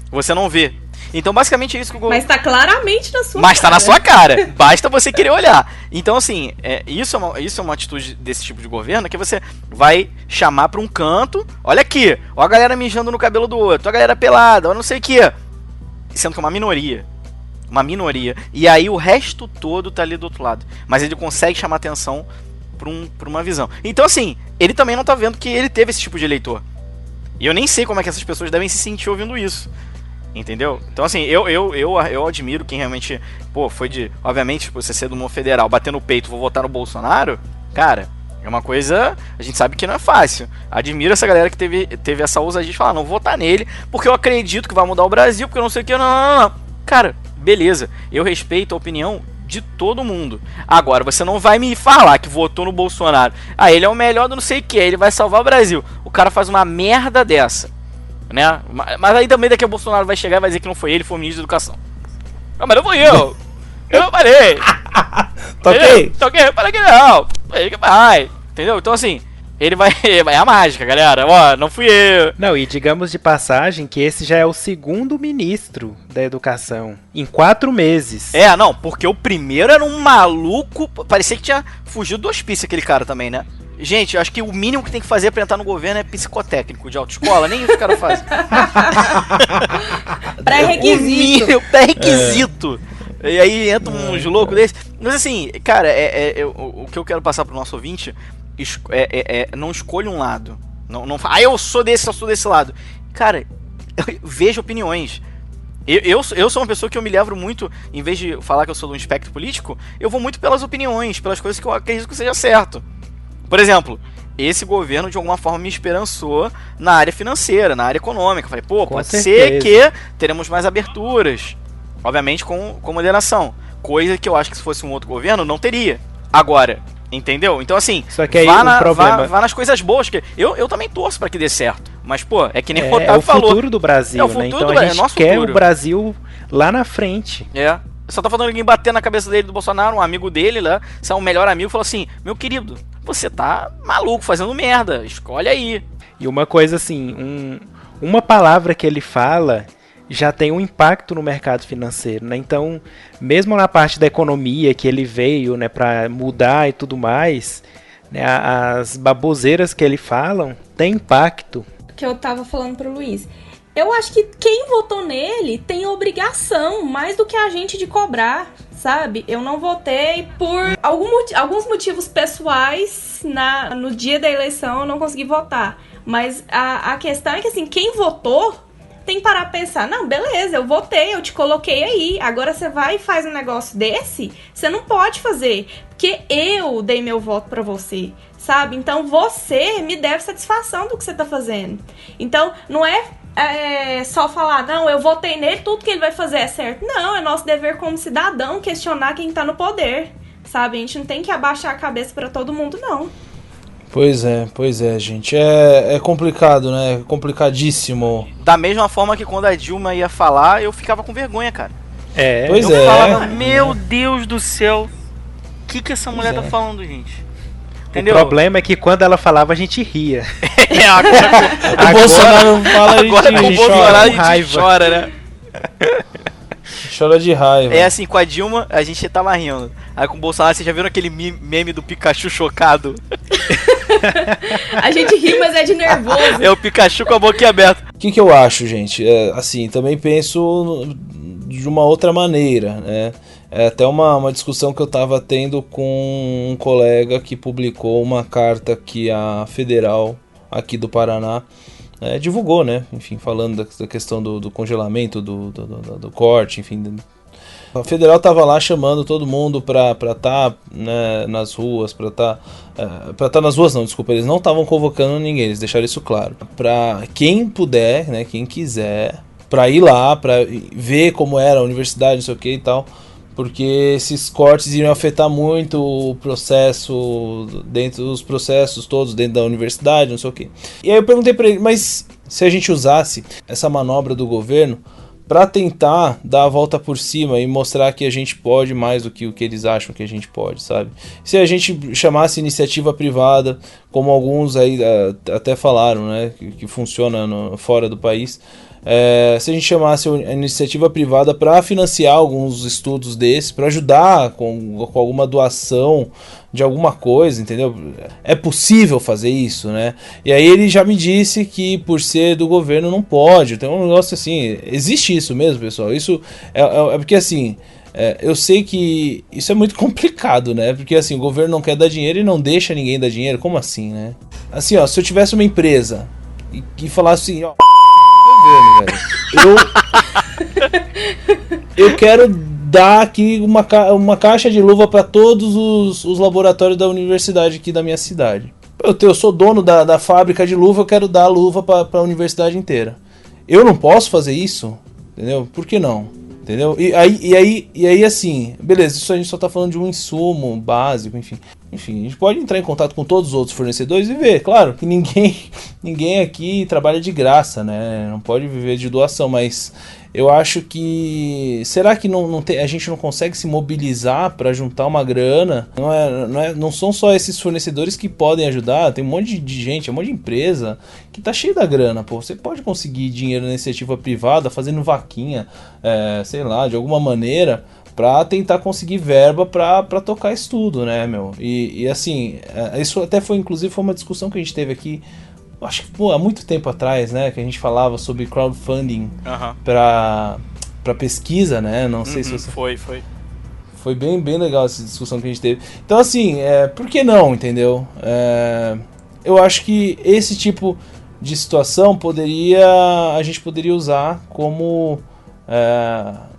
Você não vê. Então basicamente é isso que o Mas tá claramente na sua Mas cara. tá na sua cara, basta você querer olhar. Então assim, isso é uma atitude desse tipo de governo, que você vai chamar pra um canto, olha aqui, ó a galera mijando no cabelo do outro, ó a galera pelada, ó não sei o que, sendo que é uma minoria. E aí o resto todo tá ali do outro lado. Mas ele consegue chamar atenção pra uma visão. Então assim, ele também não tá vendo que ele teve esse tipo de eleitor. E eu nem sei como é que essas pessoas devem se sentir ouvindo isso. Entendeu? Então assim, eu admiro quem realmente, foi obviamente, você ser do mundo federal, bater no peito, vou votar no Bolsonaro, cara, é uma coisa, a gente sabe que não é fácil. Admiro essa galera que teve essa ousadia de falar, não vou votar nele, porque eu acredito que vai mudar o Brasil, porque eu não sei o que, não. Cara, beleza, eu respeito a opinião de todo mundo. Agora, você não vai me falar que votou no Bolsonaro, ele é o melhor do não sei o que, ele vai salvar o Brasil. O cara faz uma merda dessa, né? Mas aí também daqui a Bolsonaro vai chegar e vai dizer que não foi ele, foi o ministro da Educação. Não, mas não fui eu. Eu não parei. Toquei, parei que não. Ele que vai. Entendeu? Então assim, ele vai a mágica, galera. Não fui eu. Não, e digamos de passagem que esse já é o segundo ministro da Educação em 4 meses. Não, porque o primeiro era um maluco, parecia que tinha fugido do hospício aquele cara também, né? Gente, eu acho que o mínimo que tem que fazer pra entrar no governo é psicotécnico de autoescola, nem isso o cara faz. Pré-requisito. Pré-requisito. E aí entra uns loucos desse. Mas assim, cara, o que eu quero passar pro nosso ouvinte não escolha um lado. Não eu sou desse lado. Cara, veja opiniões. Eu sou uma pessoa que eu me levo muito, em vez de falar que eu sou de um espectro político, eu vou muito pelas opiniões, pelas coisas que eu acredito que seja certo. Por exemplo, esse governo de alguma forma me esperançou na área financeira, na área econômica. Falei, pode ser que teremos mais aberturas. Obviamente com moderação. Coisa que eu acho que se fosse um outro governo não teria. Agora, entendeu? Então assim, só que aí vá nas coisas boas, que eu também torço pra que dê certo. Mas é que nem o Otávio É falou. o futuro do Brasil, né? Então a gente quer o Brasil lá na frente. Só tá faltando alguém bater na cabeça dele do Bolsonaro, um amigo dele lá, seu melhor amigo, falou assim, meu querido, você tá maluco, fazendo merda, escolhe aí. E uma coisa assim, uma palavra que ele fala já tem um impacto no mercado financeiro, né? Então, mesmo na parte da economia que ele veio, né, para mudar e tudo mais, né, as baboseiras que ele fala tem impacto. Que eu tava falando pro Luiz. Eu acho que quem votou nele tem obrigação, mais do que a gente, de cobrar, sabe? Eu não votei por alguns motivos pessoais. No dia da eleição eu não consegui votar. Mas a questão é que, assim, quem votou tem que parar pra pensar, não, beleza, eu votei, eu te coloquei aí, agora você vai e faz um negócio desse, você não pode fazer, porque eu dei meu voto pra você, sabe? Então você me deve satisfação do que você tá fazendo. Então não é só falar, não, eu votei nele, tudo que ele vai fazer é certo. Não, é nosso dever como cidadão questionar quem tá no poder, sabe? A gente não tem que abaixar a cabeça pra todo mundo, não. Pois é, gente. É complicado, né? É complicadíssimo. Da mesma forma que quando a Dilma ia falar, eu ficava com vergonha, cara. Pois Eu é. falava, meu Deus do céu, o que essa mulher tá falando, gente? Entendeu? O problema é que quando ela falava, a gente ria. O Bolsonaro fala, a Agora com o gente Bolsonaro a chora. gente chora, né? Chora de raiva. É assim, com a Dilma a gente tava rindo. Aí com o Bolsonaro, vocês já viram aquele meme do Pikachu chocado? A gente ri, mas é de nervoso. É o Pikachu com a boquinha aberta. O que eu acho, gente? Assim, também penso de uma outra maneira, né? É até uma discussão que eu estava tendo com um colega que publicou uma carta que a Federal aqui do Paraná divulgou, né? Enfim, falando da questão do congelamento, do corte, enfim. A Federal estava lá chamando todo mundo para estar né, nas ruas, para estar nas ruas não, desculpa, eles não estavam convocando ninguém, eles deixaram isso claro. Para quem puder, né, quem quiser, para ir lá, para ver como era a universidade, não sei o que e tal, porque esses cortes iriam afetar muito o processo, dentro dos processos todos, dentro da universidade, não sei o que. E aí eu perguntei para ele, mas se a gente usasse essa manobra do governo para tentar dar a volta por cima e mostrar que a gente pode mais do que o que eles acham que a gente pode, sabe? Se a gente chamasse iniciativa privada, como alguns aí até falaram, né, que funciona fora do país, se a gente chamasse a iniciativa privada para financiar alguns estudos desses, para ajudar com alguma doação de alguma coisa, entendeu? É possível fazer isso, né? E aí ele já me disse que por ser do governo não pode. Tem um negócio assim, existe isso mesmo, pessoal. Isso é porque assim, eu sei que isso é muito complicado, né? Porque assim, o governo não quer dar dinheiro e não deixa ninguém dar dinheiro. Como assim, né? Assim, ó, se eu tivesse uma empresa e falasse assim, ó, eu quero dar aqui uma caixa de luva para todos os laboratórios da universidade aqui da minha cidade. Eu sou dono da fábrica de luva, eu quero dar a luva para a universidade inteira. Eu não posso fazer isso, entendeu? Por que não? Entendeu? E aí assim, beleza, isso a gente só tá falando de um insumo básico, enfim. Enfim, a gente pode entrar em contato com todos os outros fornecedores e ver, claro, que ninguém aqui trabalha de graça, né? Não pode viver de doação, mas eu acho que... Será que a gente não consegue se mobilizar para juntar uma grana? Não são só esses fornecedores que podem ajudar, tem um monte de gente, um monte de empresa que tá cheio da grana, pô. Você pode conseguir dinheiro na iniciativa privada, fazendo vaquinha, sei lá, de alguma maneira, pra tentar conseguir verba pra tocar isso tudo, né, meu? E assim, isso até inclusive foi uma discussão que a gente teve aqui, acho que há muito tempo atrás, né, que a gente falava sobre crowdfunding pra pesquisa, né? Não sei se você... Foi bem legal essa discussão que a gente teve. Então assim, por que não, entendeu? Eu acho que esse tipo de situação a gente poderia usar como...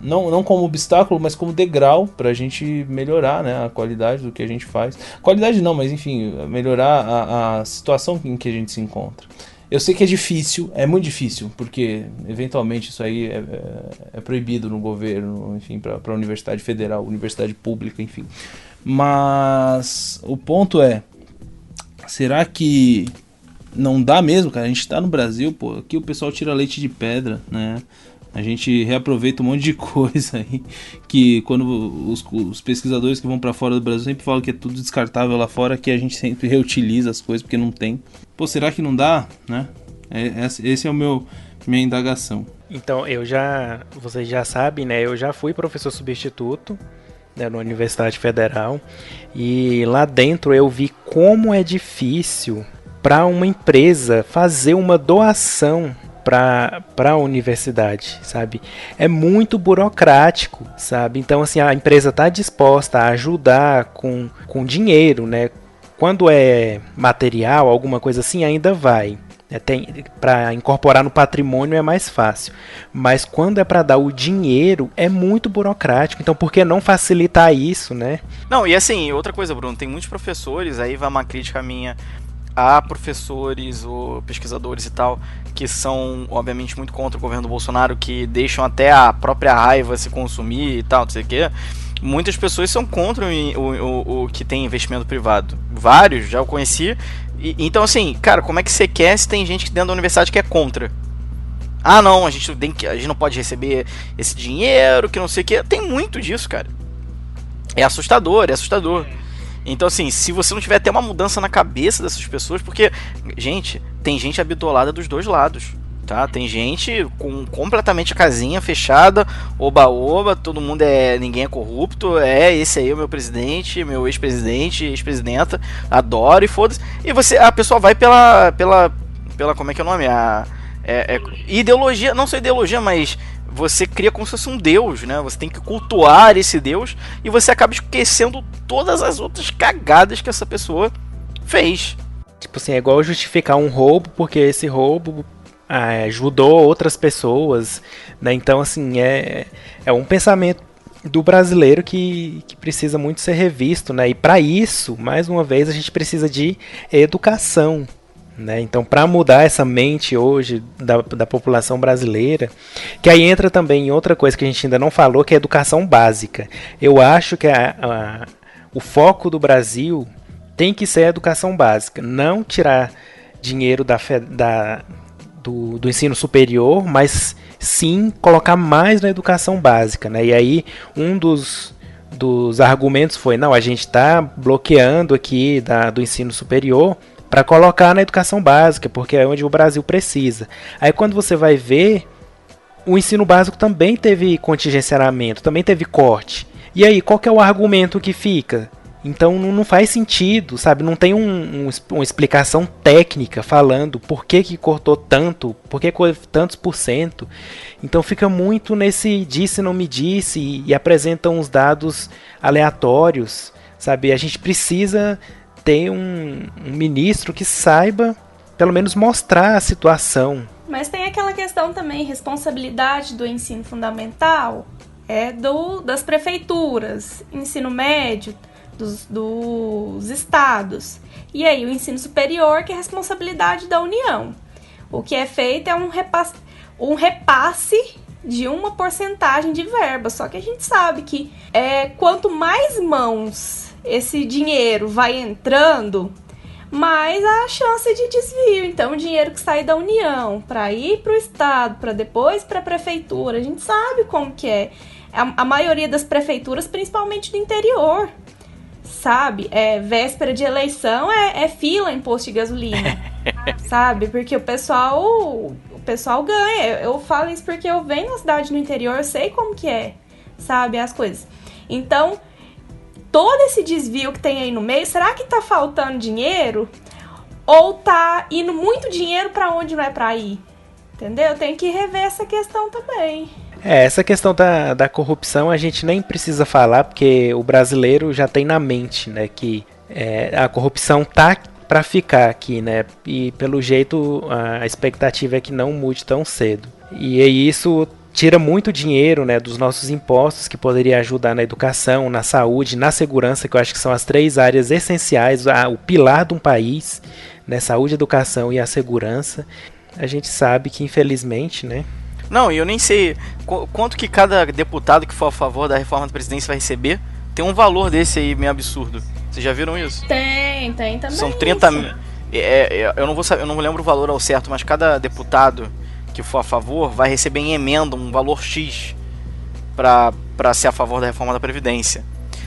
não como obstáculo, mas como degrau pra gente melhorar, né, a qualidade do que a gente faz. Qualidade não, mas enfim, melhorar a situação em que a gente se encontra. Eu sei que é difícil, é muito difícil, porque eventualmente isso aí é proibido no governo, enfim, pra universidade federal, universidade pública, enfim. Mas o ponto será que não dá mesmo, cara? A gente tá no Brasil, pô, aqui o pessoal tira leite de pedra, né? A gente reaproveita um monte de coisa aí, que quando os pesquisadores que vão pra fora do Brasil sempre falam que é tudo descartável lá fora, que a gente sempre reutiliza as coisas porque não tem. Pô, será que não dá, né? Esse é minha indagação. Então, vocês já sabem, né? Eu já fui professor substituto, né, na Universidade Federal, e lá dentro eu vi como é difícil para uma empresa fazer uma doação para a universidade, sabe? É muito burocrático, sabe? Então, assim, a empresa está disposta a ajudar com dinheiro, né? Quando é material, alguma coisa assim, ainda vai. Para incorporar no patrimônio é mais fácil. Mas quando é para dar o dinheiro, é muito burocrático. Então, por que não facilitar isso, né? Não, e assim, outra coisa, Bruno, tem muitos professores, aí vai uma crítica minha há professores ou pesquisadores e tal que são, obviamente, muito contra o governo do Bolsonaro, que deixam até a própria raiva se consumir e tal, não sei o quê. Muitas pessoas são contra o que tem investimento privado. Vários, já o conheci. Então, assim, cara, como é que você quer se tem gente dentro da universidade que é contra? Ah, não, a gente não pode receber esse dinheiro, que não sei o quê. Tem muito disso, cara. É assustador, é assustador. Então, assim, se você não tiver até uma mudança na cabeça dessas pessoas, porque, gente, tem gente habitolada dos dois lados, tá? Tem gente com completamente a casinha fechada, oba-oba, todo mundo ninguém é corrupto, esse aí é o meu presidente, meu ex-presidente, ex-presidenta, adoro e foda-se. E a pessoa vai pela como é que é o nome? Ideologia, não só ideologia, mas você cria como se fosse um deus, né? Você tem que cultuar esse deus e você acaba esquecendo todas as outras cagadas que essa pessoa fez. Tipo assim, é igual justificar um roubo porque esse roubo ajudou outras pessoas, né? Então, assim, é um pensamento do brasileiro que precisa muito ser revisto, né? E para isso, mais uma vez, a gente precisa de educação, né? Então, para mudar essa mente hoje da população brasileira, que aí entra também em outra coisa que a gente ainda não falou, que é a educação básica. Eu acho que o foco do Brasil tem que ser a educação básica, não tirar dinheiro do ensino superior, mas sim colocar mais na educação básica, né? E aí um dos argumentos foi, não, a gente está bloqueando aqui do ensino superior para colocar na educação básica, porque é onde o Brasil precisa. Aí quando você vai ver, o ensino básico também teve contingenciamento, também teve corte. E aí, qual que é o argumento que fica? Então não faz sentido, sabe? Não tem uma explicação técnica falando por que cortou tanto, por que tantos por cento. Então fica muito nesse disse não me disse e apresentam uns dados aleatórios, sabe? A gente precisa ter um ministro que saiba, pelo menos, mostrar a situação. Mas tem aquela questão também, responsabilidade do ensino fundamental, das prefeituras, ensino médio, dos estados. E aí o ensino superior, que é responsabilidade da União. O que é feito é um repasse de uma porcentagem de verba. Só que a gente sabe que quanto mais mãos esse dinheiro vai entrando, mais a chance de desvio. Então, o dinheiro que sai da União para ir para o estado, para depois para a prefeitura, a gente sabe como que é. A maioria das prefeituras, principalmente do interior, sabe? Véspera de eleição é fila em posto de gasolina, sabe? Porque o pessoal ganha. Eu falo isso porque eu venho na cidade no interior, eu sei como que é, sabe? As coisas. Então, todo esse desvio que tem aí no meio, será que tá faltando dinheiro? Ou tá indo muito dinheiro para onde não é para ir? Entendeu? Tem que rever essa questão também. Essa questão da corrupção a gente nem precisa falar, porque o brasileiro já tem na mente, né, que a corrupção tá para ficar aqui, né? E pelo jeito a expectativa é que não mude tão cedo. E isso tira muito dinheiro, né, dos nossos impostos, que poderia ajudar na educação, na saúde, na segurança, que eu acho que são as 3 áreas essenciais, o pilar de um país, né, saúde, educação e a segurança. A gente sabe que, infelizmente, né... Não, e eu nem sei quanto que cada deputado que for a favor da reforma da Previdência vai receber. Tem um valor desse aí meio absurdo. Vocês já viram isso? Tem também. São 30 mil. Eu não vou saber, eu não lembro o valor ao certo, mas cada deputado que for a favor vai receber em emenda um valor X para ser a favor da reforma da Previdência.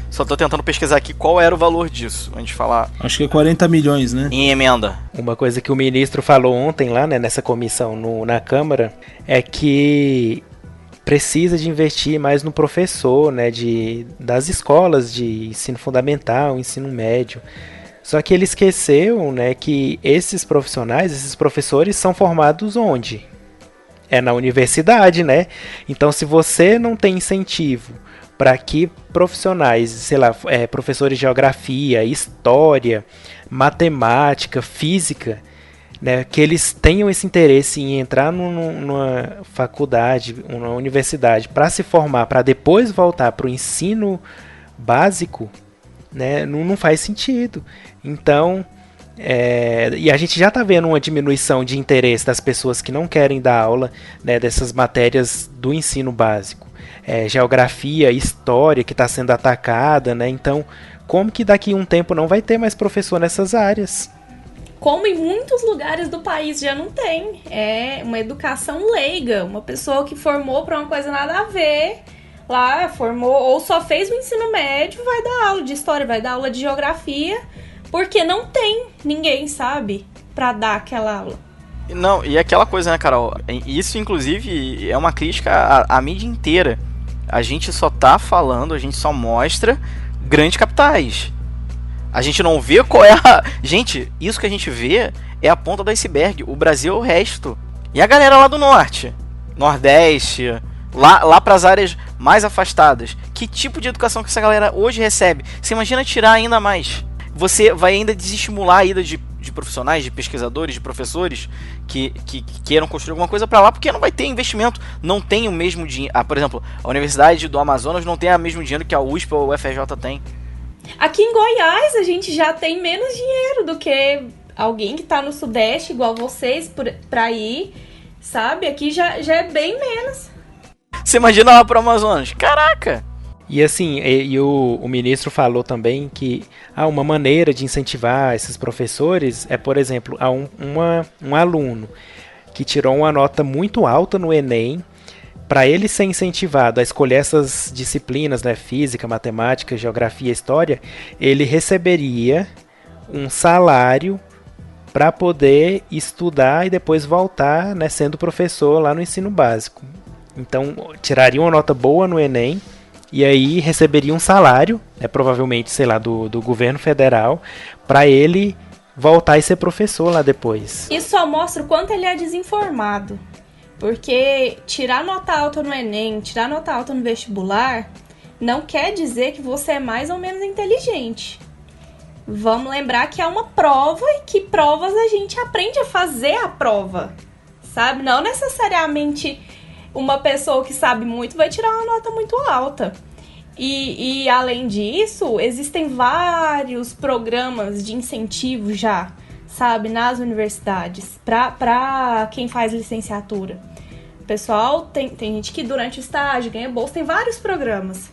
Só tô tentando pesquisar aqui qual era o valor disso, antes de falar. Acho que é 40 milhões, né? Em emenda. Uma coisa que o ministro falou ontem lá, né, nessa comissão na Câmara, é que precisa de investir mais no professor, né, das escolas de ensino fundamental, ensino médio. Só que ele esqueceu, né, que esses professores são formados onde? É na universidade, né? Então, se você não tem incentivo para que profissionais, sei lá, professores de geografia, história, matemática, física, né, que eles tenham esse interesse em entrar numa faculdade, numa universidade, para se formar, para depois voltar para o ensino básico, né, não faz sentido. Então, E a gente já está vendo uma diminuição de interesse das pessoas que não querem dar aula, né, dessas matérias do ensino básico. Geografia, história que está sendo atacada, né? Então, como que daqui a um tempo não vai ter mais professor nessas áreas? Como em muitos lugares do país já não tem. É uma educação leiga. Uma pessoa que formou para uma coisa nada a ver, lá formou ou só fez o ensino médio, vai dar aula de história, vai dar aula de geografia, porque não tem ninguém, sabe, para dar aquela aula. Não, e aquela coisa, né, Carol? Isso, inclusive, é uma crítica à mídia inteira. A gente só tá falando, a gente só mostra grandes capitais. A gente não vê qual é a... Gente, isso que a gente vê é a ponta do iceberg. O Brasil é o resto. E a galera lá do norte, nordeste, lá pras áreas mais afastadas. Que tipo de educação que essa galera hoje recebe? Você imagina tirar ainda mais. Você vai ainda desestimular a ida de profissionais, de pesquisadores, de professores que queiram construir alguma coisa para lá, porque não vai ter investimento, não tem o mesmo dinheiro. Por exemplo, a Universidade do Amazonas não tem o mesmo dinheiro que a USP ou o FRJ tem. Aqui em Goiás a gente já tem menos dinheiro do que alguém que tá no Sudeste, igual vocês, pra ir, sabe? Aqui já é bem menos. Você imagina lá pro Amazonas? Caraca! E assim, o ministro falou também que uma maneira de incentivar esses professores é, por exemplo, um aluno que tirou uma nota muito alta no Enem, para ele ser incentivado a escolher essas disciplinas, né, física, matemática, geografia, história, ele receberia um salário para poder estudar e depois voltar, né, sendo professor lá no ensino básico. Então, tiraria uma nota boa no Enem, e aí receberia um salário, né, provavelmente, sei lá, do governo federal, para ele voltar e ser professor lá depois. Isso só mostra o quanto ele é desinformado. Porque tirar nota alta no Enem, tirar nota alta no vestibular, não quer dizer que você é mais ou menos inteligente. Vamos lembrar que é uma prova e que provas a gente aprende a fazer a prova, sabe? Não necessariamente uma pessoa que sabe muito vai tirar uma nota muito alta. E além disso, existem vários programas de incentivo já, sabe, nas universidades, pra quem faz licenciatura. Pessoal, tem gente que durante o estágio ganha bolsa, tem vários programas.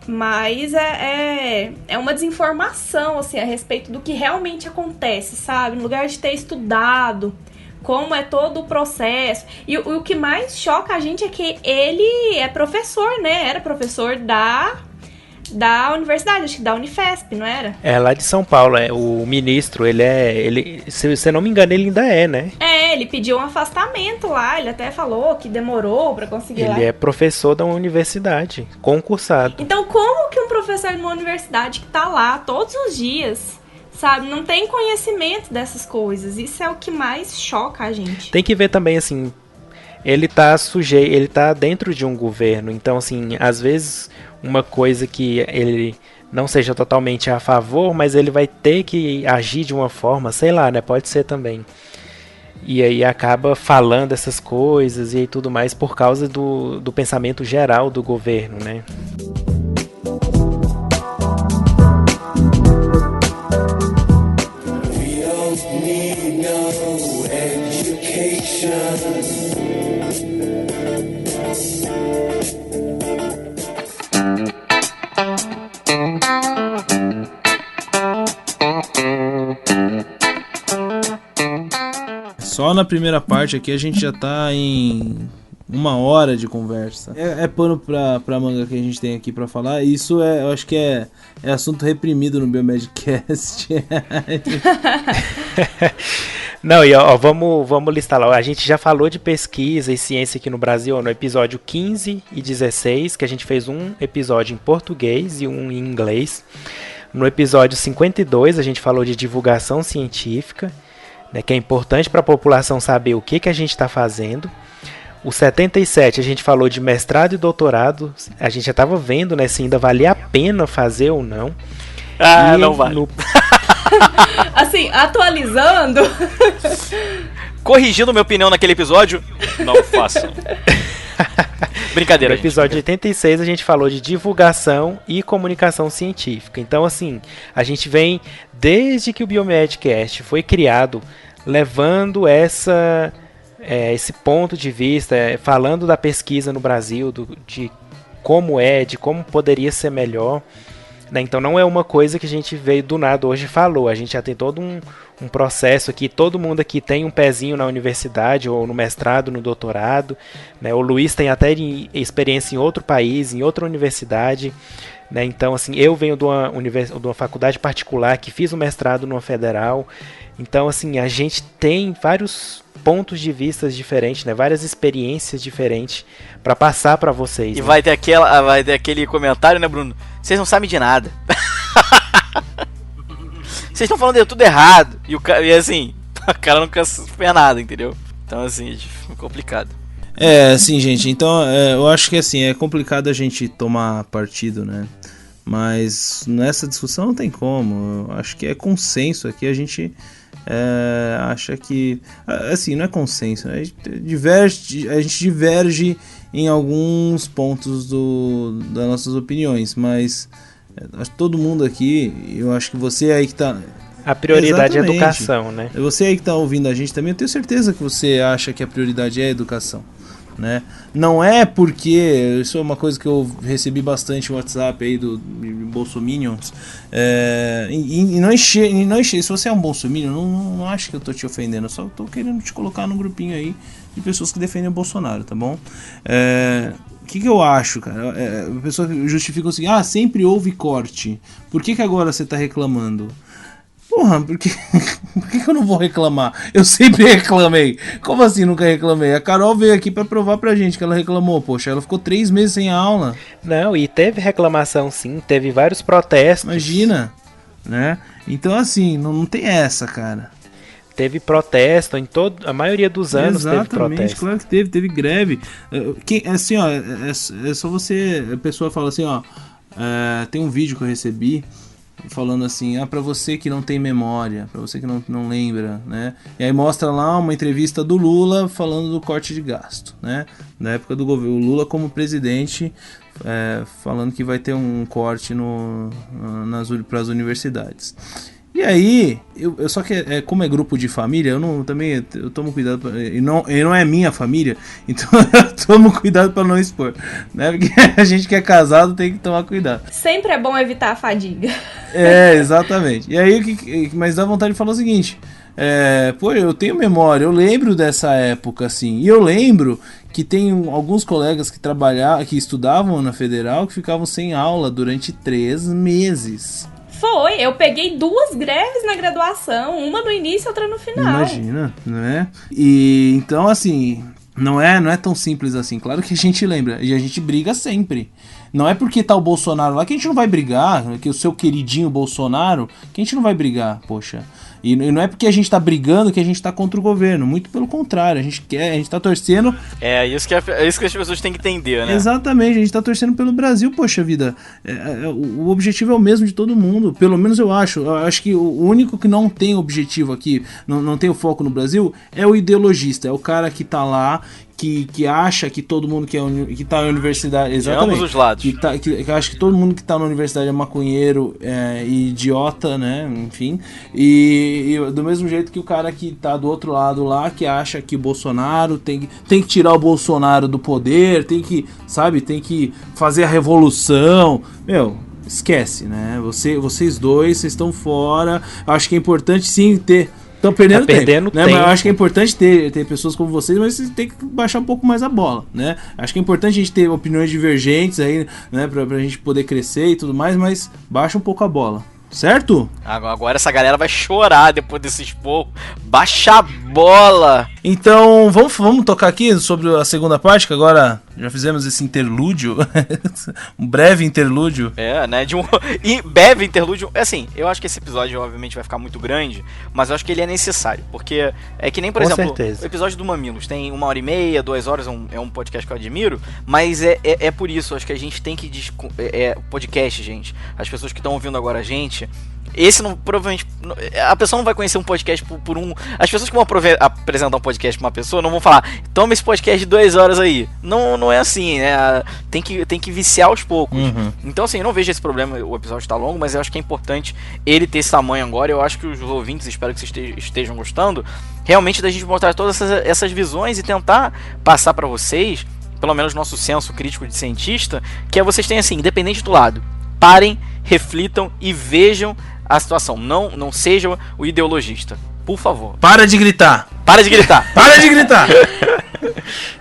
Mas é uma desinformação, assim, a respeito do que realmente acontece, sabe? No lugar de ter estudado como é todo o processo. E o que mais choca a gente é que ele é professor, né? Era professor da universidade, acho que da Unifesp, não era? É, lá de São Paulo, o ministro, se você não me engano, ele ainda é, né? Ele pediu um afastamento lá, ele até falou que demorou pra conseguir Ele é professor da universidade, concursado. Então, como que um professor de uma universidade que tá lá todos os dias, sabe, não tem conhecimento dessas coisas? Isso é o que mais choca a gente. Tem que ver também, assim, ele tá dentro de um governo, então, assim, às vezes uma coisa que ele não seja totalmente a favor, mas ele vai ter que agir de uma forma, sei lá, né, pode ser também. E aí acaba falando essas coisas e tudo mais por causa do pensamento geral do governo, né? We don't need no education. Só na primeira parte aqui a gente já tá em 1 hora de conversa. É pano pra manga que a gente tem aqui pra falar. Isso eu acho que é assunto reprimido no Biomedcast. Não, e vamos listar lá. A gente já falou de pesquisa e ciência aqui no Brasil no episódio 15 e 16, que a gente fez um episódio em português e um em inglês. No episódio 52 a gente falou de divulgação científica, né, que é importante para a população saber o que a gente está fazendo. O 77 a gente falou de mestrado e doutorado. A gente já estava vendo, né, se ainda valia a pena fazer ou não. Não vale. Assim, atualizando. Corrigindo minha opinião naquele episódio, não façam. Brincadeira, No episódio 86 a gente falou de divulgação e comunicação científica. Então, assim, a gente vem, desde que o Biomedcast foi criado, levando esse ponto de vista, falando da pesquisa no Brasil, de como poderia ser melhor. Né? Então não é uma coisa que a gente veio do nada hoje e falou. A gente já tem todo um processo aqui. Todo mundo aqui tem um pezinho na universidade, ou no mestrado, no doutorado. Né? O Luiz tem até experiência em outro país, em outra universidade. Né? Então, assim, eu venho de uma faculdade particular que fiz um mestrado numa federal. Então, assim, a gente tem vários pontos de vista diferentes, né? Várias experiências diferentes para passar para vocês. E né? vai ter aquele comentário, né, Bruno? Vocês não sabem de nada. Vocês estão falando de tudo errado. E assim, o cara nunca fez nada, entendeu? Então, assim, é complicado. Assim, gente, então eu acho que assim, é complicado a gente tomar partido, né? Mas nessa discussão não tem como. Eu acho que é consenso aqui, a gente acha que, assim, não é consenso, né? A gente diverge em alguns pontos das nossas opiniões, mas todo mundo aqui, eu acho que você aí que tá... A prioridade é a Exatamente. educação, né? Você aí que tá ouvindo a gente também, eu tenho certeza que você acha que a prioridade é a educação, né? Não é porque, isso é uma coisa que eu recebi bastante no WhatsApp aí do Bolsominions, e não encher, se você é um Bolsominion, não acho que eu tô te ofendendo, eu só tô querendo te colocar num grupinho aí de pessoas que defendem o Bolsonaro, tá bom? O que eu acho, cara? A pessoa justifica o seguinte: sempre houve corte, por que agora você tá reclamando? Porra, por que eu não vou reclamar? Eu sempre reclamei. Como assim nunca reclamei? A Carol veio aqui pra provar pra gente que ela reclamou. Poxa, ela ficou 3 meses sem aula. Não, e teve reclamação sim, teve vários protestos. Imagina, né? Então assim, não tem essa, cara. Teve protesto em a maioria dos anos. Exatamente, teve protesto. claro que teve greve. Assim, ó, é só você, a pessoa fala assim, ó, tem um vídeo que eu recebi falando assim, pra você que não tem memória, pra você que não lembra, né? E aí mostra lá uma entrevista do Lula falando do corte de gasto, né? Na época do governo, o Lula como presidente, falando que vai ter um corte para as universidades. E aí, eu só que como é grupo de família, eu tomo cuidado, e não é minha família, então eu tomo cuidado para não expor, né? Porque a gente que é casado tem que tomar cuidado. Sempre é bom evitar a fadiga. Exatamente. E aí, mas dá vontade de falar o seguinte: eu tenho memória, eu lembro dessa época, assim, e eu lembro que tem alguns colegas que estudavam na Federal que ficavam sem aula durante 3 meses. Eu peguei 2 greves na graduação, uma no início e outra no final. Imagina, né? E então, assim, não é tão simples assim. Claro que a gente lembra, e a gente briga sempre. Não é porque tá o Bolsonaro lá que a gente não vai brigar, que o seu queridinho Bolsonaro, que a gente não vai brigar, poxa. E não é porque a gente tá brigando que a gente tá contra o governo, muito pelo contrário, a gente tá torcendo... Isso que as pessoas têm que entender, né? Exatamente, a gente tá torcendo pelo Brasil, poxa vida. O objetivo é o mesmo de todo mundo, pelo menos eu acho. Eu acho que o único que não tem objetivo aqui, não tem o foco no Brasil, é o ideologista, é o cara que tá lá, que acha que todo mundo que tá na universidade... Exatamente. De ambos os lados. Que acha que todo mundo que tá na universidade é maconheiro e idiota, né? Enfim. E do mesmo jeito que o cara que tá do outro lado lá, que acha que o Bolsonaro tem que tirar o Bolsonaro do poder, tem que fazer a revolução. Esquece, né? Vocês dois, vocês estão fora. Acho que é importante sim ter... Estão perdendo tempo, né? Mas eu acho que é importante ter pessoas como vocês, mas vocês têm que baixar um pouco mais a bola, né? Acho que é importante a gente ter opiniões divergentes aí, né? Pra gente poder crescer e tudo mais, mas baixa um pouco a bola, certo? Agora essa galera vai chorar depois desse expor. Baixa a bola! Então, vamos tocar aqui sobre a segunda parte, que agora já fizemos esse interlúdio, um breve interlúdio. Né, e breve interlúdio, assim, eu acho que esse episódio obviamente vai ficar muito grande, mas eu acho que ele é necessário, porque é que nem, por exemplo, certeza. O episódio do Mamilos tem 1h30, 2 horas, é um podcast que eu admiro, mas é por isso, acho que a gente tem que... podcast, gente, as pessoas que estão ouvindo agora a gente, Esse não, provavelmente, a pessoa não vai conhecer um podcast por um... As pessoas que vão apresentar um podcast pra uma pessoa não vão falar, toma esse podcast de 2 horas aí. Não é assim, né? Tem que viciar aos poucos. Então, assim, eu não vejo esse problema, o episódio tá longo, mas eu acho que é importante ele ter esse tamanho agora. Eu acho que os ouvintes, espero que vocês estejam gostando, realmente da gente mostrar todas essas visões e tentar passar pra vocês, pelo menos nosso senso crítico de cientista, que é vocês têm, assim, independente do lado, parem, reflitam e vejam a situação. Não seja o ideologista. Por favor. Para de gritar. Para de gritar. Para de gritar.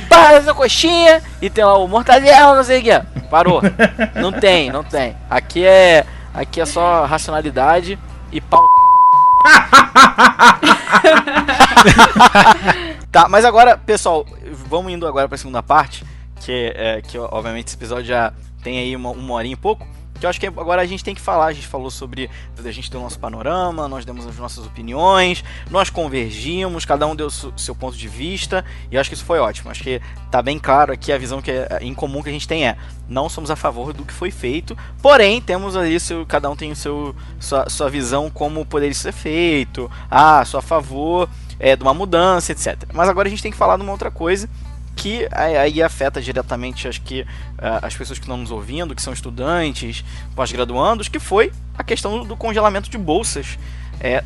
Para essa coxinha. E tem lá o mortadela, não sei o que. Parou. Não tem. Aqui é só racionalidade e pau. Tá, mas agora, pessoal, vamos indo agora pra segunda parte. Que obviamente esse episódio já tem aí uma horinha e pouco. Que eu acho que agora a gente tem que falar. A gente falou sobre... A gente deu o nosso panorama, nós demos as nossas opiniões, nós convergimos, cada um deu o seu ponto de vista, e eu acho que isso foi ótimo. Acho que tá bem claro aqui a visão que em comum que a gente tem não somos a favor do que foi feito, porém temos ali, cada um tem sua visão como poderia ser feito, sou a favor de uma mudança, etc. Mas agora a gente tem que falar de uma outra coisa, que aí afeta diretamente, acho que as pessoas que estão nos ouvindo, que são estudantes, pós-graduandos, que foi a questão do congelamento de bolsas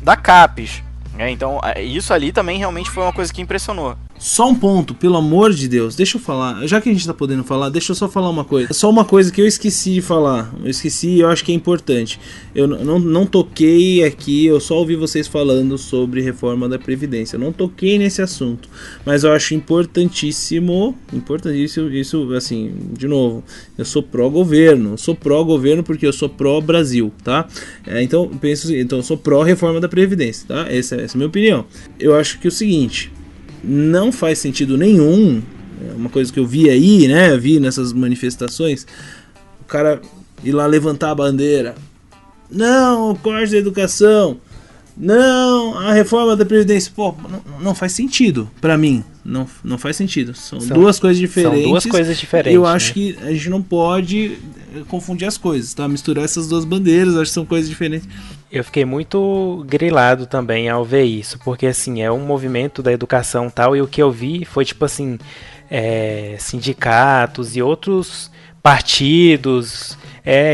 da CAPES. Então, isso ali também realmente foi uma coisa que impressionou. Só um ponto, pelo amor de Deus, deixa eu falar. Já que a gente tá podendo falar, deixa eu só falar uma coisa. Só uma coisa que eu esqueci de falar. Eu esqueci e eu acho que é importante. Eu não toquei aqui, eu só ouvi vocês falando sobre reforma da Previdência. Eu não toquei nesse assunto. Mas eu acho importantíssimo, isso, assim, de novo, eu sou pró-governo. Eu sou pró-governo porque eu sou pró-Brasil, tá? Então eu sou pró-reforma da Previdência, tá? Essa é a minha opinião. Eu acho que é o seguinte... Não faz sentido nenhum, uma coisa que eu vi aí, né, vi nessas manifestações, o cara ir lá levantar a bandeira, não, o corte da educação, não, a reforma da Previdência, pô, não faz sentido, pra mim, não faz sentido, são duas coisas diferentes. São duas coisas diferentes. E eu acho que a gente não pode confundir as coisas, tá, misturar essas duas bandeiras, acho que são coisas diferentes. Eu fiquei muito grilado também ao ver isso, porque assim, é um movimento da educação e tal, e o que eu vi foi tipo assim, sindicatos e outros partidos,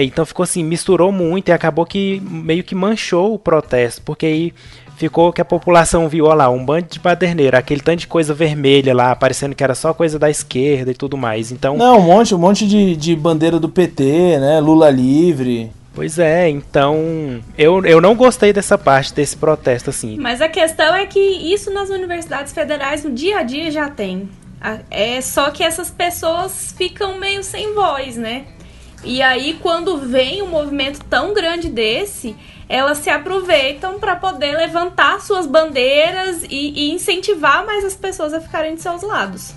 então ficou assim, misturou muito e acabou que meio que manchou o protesto, porque aí ficou que a população viu, ó lá, um bando de baderneiro, aquele tanto de coisa vermelha lá, parecendo que era só coisa da esquerda e tudo mais, então... Não, um monte de bandeira do PT, né, Lula livre... Pois é, então eu não gostei dessa parte, desse protesto, assim. Mas a questão é que isso nas universidades federais no dia a dia já tem. É só que essas pessoas ficam meio sem voz, né? E aí quando vem um movimento tão grande desse, elas se aproveitam para poder levantar suas bandeiras e incentivar mais as pessoas a ficarem de seus lados.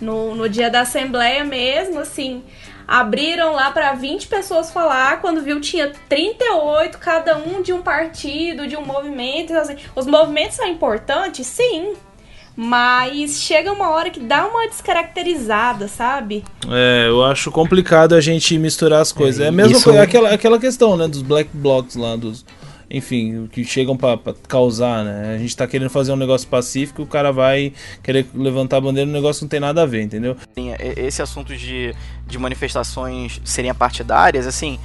No dia da Assembleia mesmo, assim... Abriram lá para 20 pessoas falar, quando viu tinha 38, cada um de um partido, de um movimento. Assim, os movimentos são importantes, sim, mas chega uma hora que dá uma descaracterizada, sabe? Eu acho complicado a gente misturar as coisas. É a mesma coisa, aquela questão, né, dos black blocs lá, enfim, que chegam pra causar, né? A gente tá querendo fazer um negócio pacífico, o cara vai querer levantar a bandeira, um negócio que não tem nada a ver, entendeu? Esse assunto de manifestações serem partidárias, assim,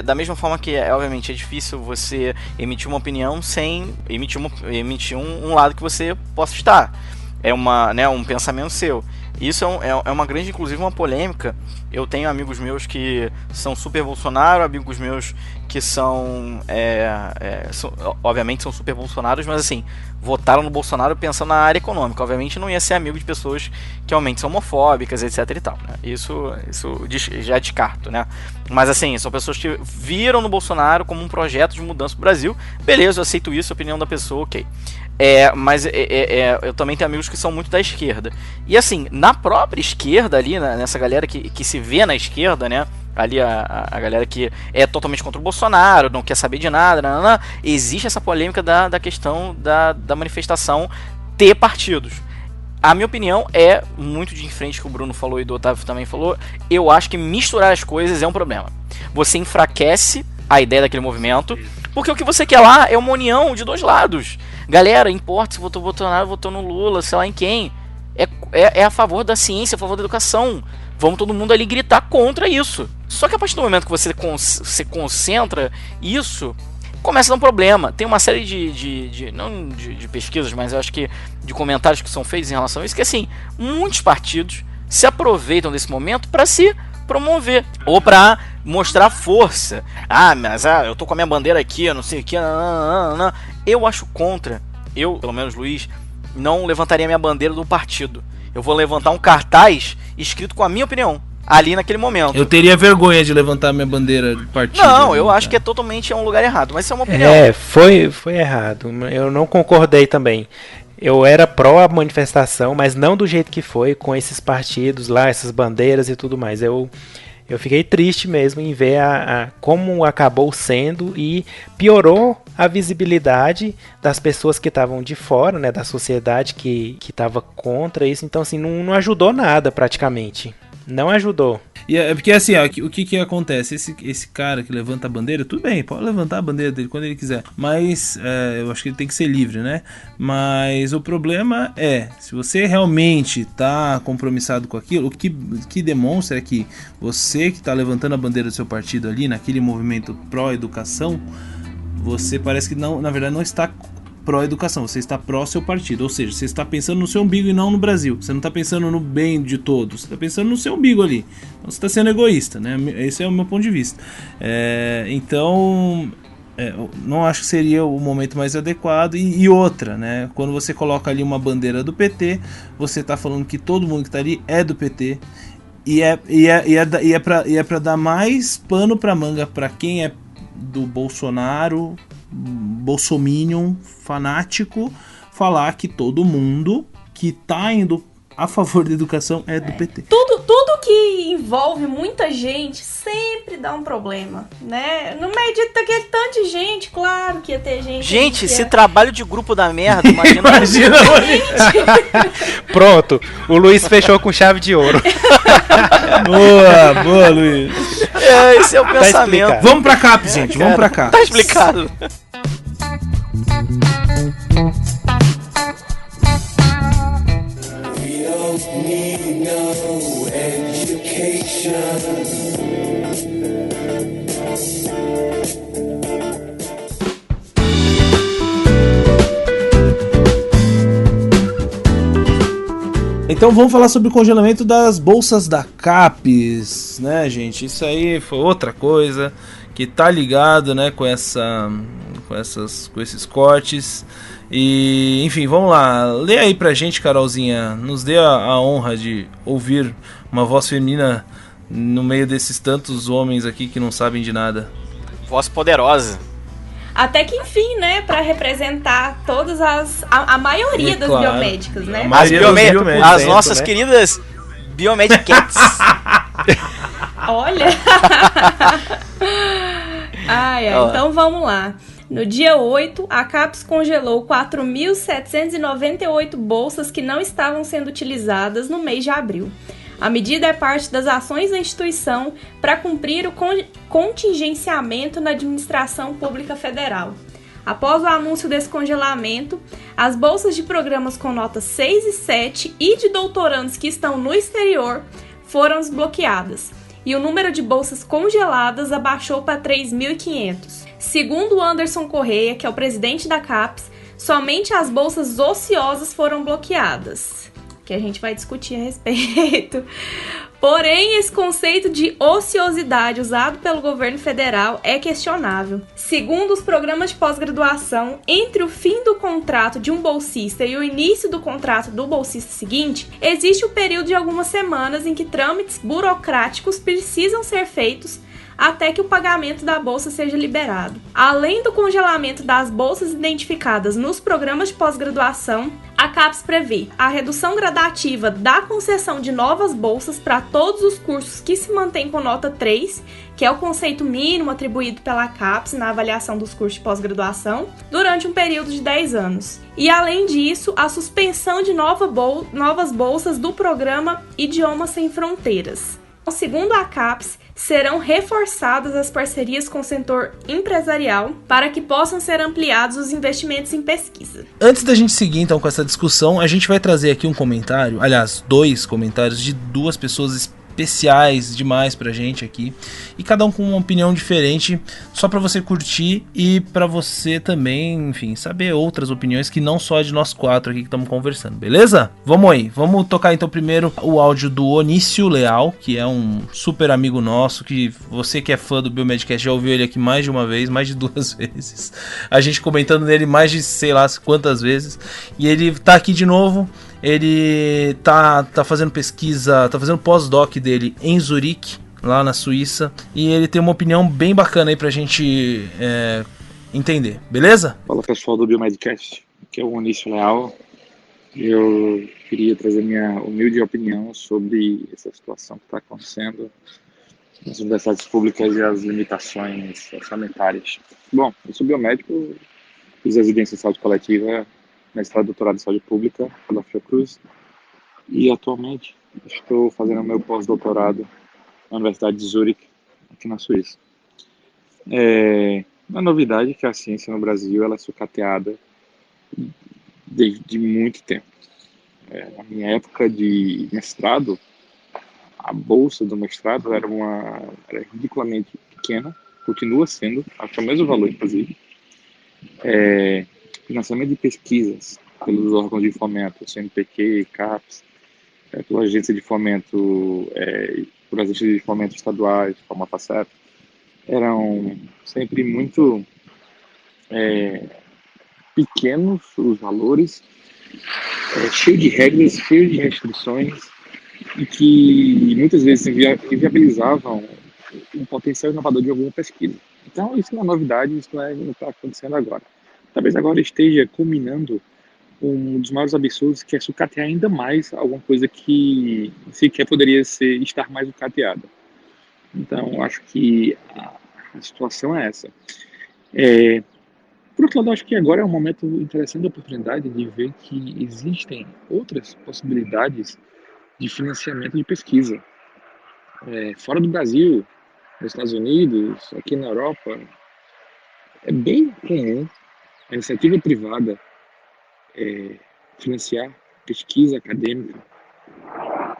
da mesma forma que, obviamente, é difícil você emitir uma opinião sem emitir um lado que você possa estar. É um pensamento seu. Isso é uma grande, inclusive, uma polêmica. Eu tenho amigos meus que são super Bolsonaro, amigos meus que obviamente são super Bolsonaros, mas assim, votaram no Bolsonaro pensando na área econômica. Obviamente não ia ser amigo de pessoas que realmente são homofóbicas, etc e tal, né? Isso já descarto, né? Mas assim, são pessoas que viram no Bolsonaro como um projeto de mudança pro Brasil. Beleza, eu aceito isso, a opinião da pessoa, ok. Mas eu também tenho amigos que são muito da esquerda. E assim, na própria esquerda ali, nessa galera que se vê na esquerda, né? Ali a galera que é totalmente contra o Bolsonaro, não quer saber de nada, existe essa polêmica da questão da manifestação ter partidos. A minha opinião é muito de frente que o Bruno falou e do Otávio também falou. Eu acho que misturar as coisas é um problema. Você enfraquece a ideia daquele movimento, Porque o que você quer lá é uma união de dois lados. Galera, importa se votou Bolsonaro, votou no Lula, sei lá em quem. É a favor da ciência, a favor da educação. Vamos todo mundo ali gritar contra isso. Só que a partir do momento que você concentra isso, começa a dar um problema. Tem uma série de pesquisas, mas eu acho que de comentários que são feitos em relação a isso, que assim, muitos partidos se aproveitam desse momento para se promover ou para mostrar força. Mas eu tô com a minha bandeira aqui, eu não sei o que. Eu acho contra. Eu, pelo menos, Luiz, não levantaria minha bandeira do partido. Eu vou levantar um cartaz escrito com a minha opinião ali naquele momento. Eu teria vergonha de levantar minha bandeira do partido. Não, eu acho que é totalmente um lugar errado, mas isso é uma opinião. Foi errado. Eu não concordei também. Eu era pró a manifestação, mas não do jeito que foi, com esses partidos lá, essas bandeiras e tudo mais. Eu fiquei triste mesmo em ver como acabou sendo e piorou a visibilidade das pessoas que estavam de fora, né, da sociedade que estava contra isso. Então, assim, não ajudou nada praticamente. Não ajudou. E é porque assim, ó, o que acontece? Esse cara que levanta a bandeira, tudo bem, pode levantar a bandeira dele quando ele quiser. Mas eu acho que ele tem que ser livre, né? Mas o problema é, se você realmente tá compromissado com aquilo, o que demonstra é que você que tá levantando a bandeira do seu partido ali, naquele movimento pró-educação, você parece que não, na verdade não está pró-educação, você está pró-seu partido, ou seja, você está pensando no seu umbigo e não no Brasil, você não está pensando no bem de todos, você está pensando no seu umbigo ali, então você está sendo egoísta, né? Esse é o meu ponto de vista. Então, não acho que seria o momento mais adequado. E outra, né? Quando você coloca ali uma bandeira do PT, você está falando que todo mundo que está ali é do PT, e é para dar mais pano para manga para quem é do Bolsonaro, bolsominion fanático, falar que todo mundo que tá indo a favor da educação é do PT. Tudo que envolve muita gente sempre dá um problema, né? No meio daquele tanto de gente, claro que ia ter gente. Gente, esse trabalho de grupo da merda, imagina. Pronto, o Luiz fechou com chave de ouro. Boa, Luiz. Esse é o pensamento. Vamos pra cá, gente, vamos pra cá. Tá explicado. We don't need no education. Então vamos falar sobre o congelamento das bolsas da CAPES, né, gente? Isso aí foi outra coisa que tá ligado, né, com esses cortes. E, enfim, vamos lá. Lê aí pra gente, Carolzinha. Nos dê a honra de ouvir uma voz feminina no meio desses tantos homens aqui que não sabem de nada. Voz poderosa. Até que enfim, né, pra representar todas a maioria das biomédicas, né? As nossas, né, queridas biomedicats. Olha. Então vamos lá. No dia 8, a CAPES congelou 4.798 bolsas que não estavam sendo utilizadas no mês de abril. A medida é parte das ações da instituição para cumprir o contingenciamento na administração pública federal. Após o anúncio desse congelamento, as bolsas de programas com notas 6 e 7 e de doutorandos que estão no exterior foram desbloqueadas, e o número de bolsas congeladas abaixou para 3.500. Segundo Anderson Correia, que é o presidente da CAPES, somente as bolsas ociosas foram bloqueadas, que a gente vai discutir a respeito. Porém, esse conceito de ociosidade usado pelo governo federal é questionável. Segundo os programas de pós-graduação, entre o fim do contrato de um bolsista e o início do contrato do bolsista seguinte, existe o período de algumas semanas em que trâmites burocráticos precisam ser feitos até que o pagamento da bolsa seja liberado. Além do congelamento das bolsas identificadas nos programas de pós-graduação, a CAPES prevê a redução gradativa da concessão de novas bolsas para todos os cursos que se mantêm com nota 3, que é o conceito mínimo atribuído pela CAPES na avaliação dos cursos de pós-graduação, durante um período de 10 anos. E, além disso, a suspensão de novas bolsas do programa Idiomas Sem Fronteiras. Segundo a CAPES, serão reforçadas as parcerias com o setor empresarial para que possam ser ampliados os investimentos em pesquisa. Antes da gente seguir então com essa discussão, a gente vai trazer aqui um comentário, aliás, 2 comentários de 2 pessoas especiais demais pra gente aqui, e cada um com uma opinião diferente, só pra você curtir e pra você também, enfim, saber outras opiniões que não só a de nós 4 aqui que estamos conversando, beleza? Vamos aí, vamos tocar então primeiro o áudio do Onício Leal, que é um super amigo nosso, que você que é fã do Biomedcast já ouviu ele aqui mais de uma vez, mais de 2 vezes, a gente comentando nele mais de sei lá quantas vezes, e ele tá aqui de novo. Ele tá fazendo pesquisa, tá fazendo pós-doc dele em Zurique, lá na Suíça, e ele tem uma opinião bem bacana aí pra gente entender, beleza? Fala pessoal do Biomedcast, aqui é o Onício Leal. Eu queria trazer minha humilde opinião sobre essa situação que está acontecendo nas universidades públicas e as limitações orçamentárias. Bom, eu sou biomédico, fiz residência em saúde coletiva, mestrado e doutorado em saúde pública pela Fiocruz, e atualmente estou fazendo meu pós-doutorado na Universidade de Zurique, aqui na Suíça. Uma novidade é que a ciência no Brasil ela é sucateada desde muito tempo. Na minha época de mestrado, a bolsa do mestrado era ridiculamente pequena, continua sendo, acho que é o mesmo valor, inclusive. Financiamento de pesquisas pelos órgãos de fomento, CNPq, CAPES, pela agência de fomento, por agências de fomento estaduais, como a FACEP, eram sempre muito pequenos os valores, cheio de regras, cheio de restrições, e que muitas vezes inviabilizavam um potencial inovador de alguma pesquisa. Então, isso não é novidade, isso não está acontecendo agora. Talvez agora esteja culminando um dos maiores absurdos, que é sucatear ainda mais alguma coisa que sequer poderia estar mais sucateada. Então, acho que a situação é essa. Por outro lado, acho que agora é um momento interessante, de oportunidade de ver que existem outras possibilidades de financiamento de pesquisa. Fora do Brasil, nos Estados Unidos, aqui na Europa, é bem comum a iniciativa privada financiar pesquisa acadêmica,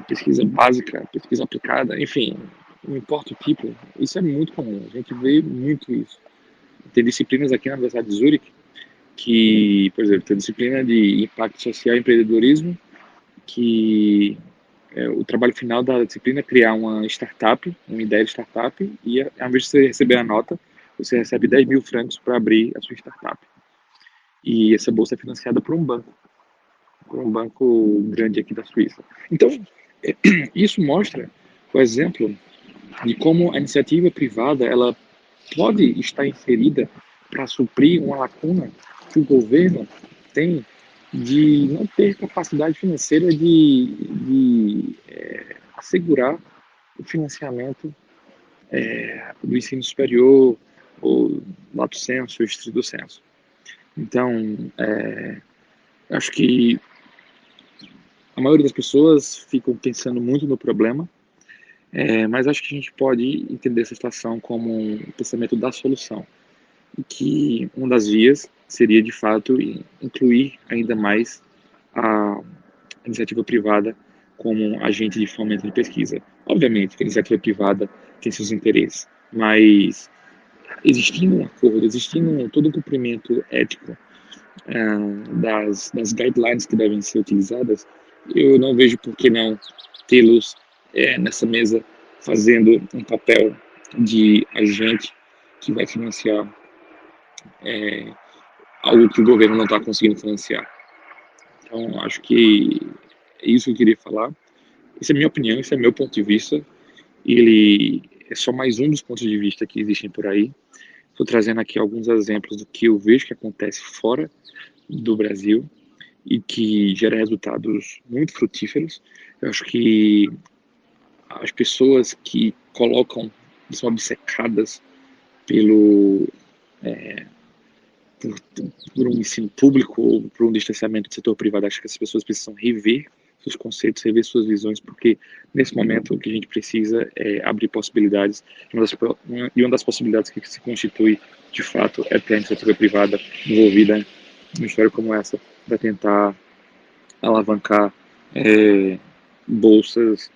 pesquisa básica, pesquisa aplicada, enfim, não importa o tipo, isso é muito comum, a gente vê muito isso. Tem disciplinas aqui na Universidade de Zurique que, por exemplo, tem disciplina de impacto social e empreendedorismo, que o trabalho final da disciplina é criar uma startup, uma ideia de startup, e ao invés de você receber a nota, você recebe 10 mil francos para abrir a sua startup. E essa bolsa é financiada por um banco grande aqui da Suíça. Então, isso mostra o exemplo de como a iniciativa privada ela pode estar inserida para suprir uma lacuna que o governo tem de não ter capacidade financeira de assegurar o financiamento do ensino superior, ou lato sensu, estrito sensu. Então, acho que a maioria das pessoas ficam pensando muito no problema, mas acho que a gente pode entender essa situação como um pensamento da solução, e que uma das vias seria, de fato, incluir ainda mais a iniciativa privada como um agente de fomento de pesquisa. Obviamente que a iniciativa privada tem seus interesses, mas existindo um acordo, existindo todo um cumprimento ético das guidelines que devem ser utilizadas, eu não vejo por que não tê-los nessa mesa fazendo um papel de agente que vai financiar algo que o governo não está conseguindo financiar. Então, acho que é isso que eu queria falar. Essa é a minha opinião, esse é o meu ponto de vista. Ele é só mais um dos pontos de vista que existem por aí. Estou trazendo aqui alguns exemplos do que eu vejo que acontece fora do Brasil e que gera resultados muito frutíferos. Eu acho que as pessoas que são obcecadas por um ensino público ou por um distanciamento do setor privado, acho que as pessoas precisam rever seus conceitos, rever suas visões, porque nesse momento o que a gente precisa é abrir possibilidades, e uma das possibilidades que se constitui de fato é ter a iniciativa privada envolvida numa história como essa, para tentar alavancar bolsas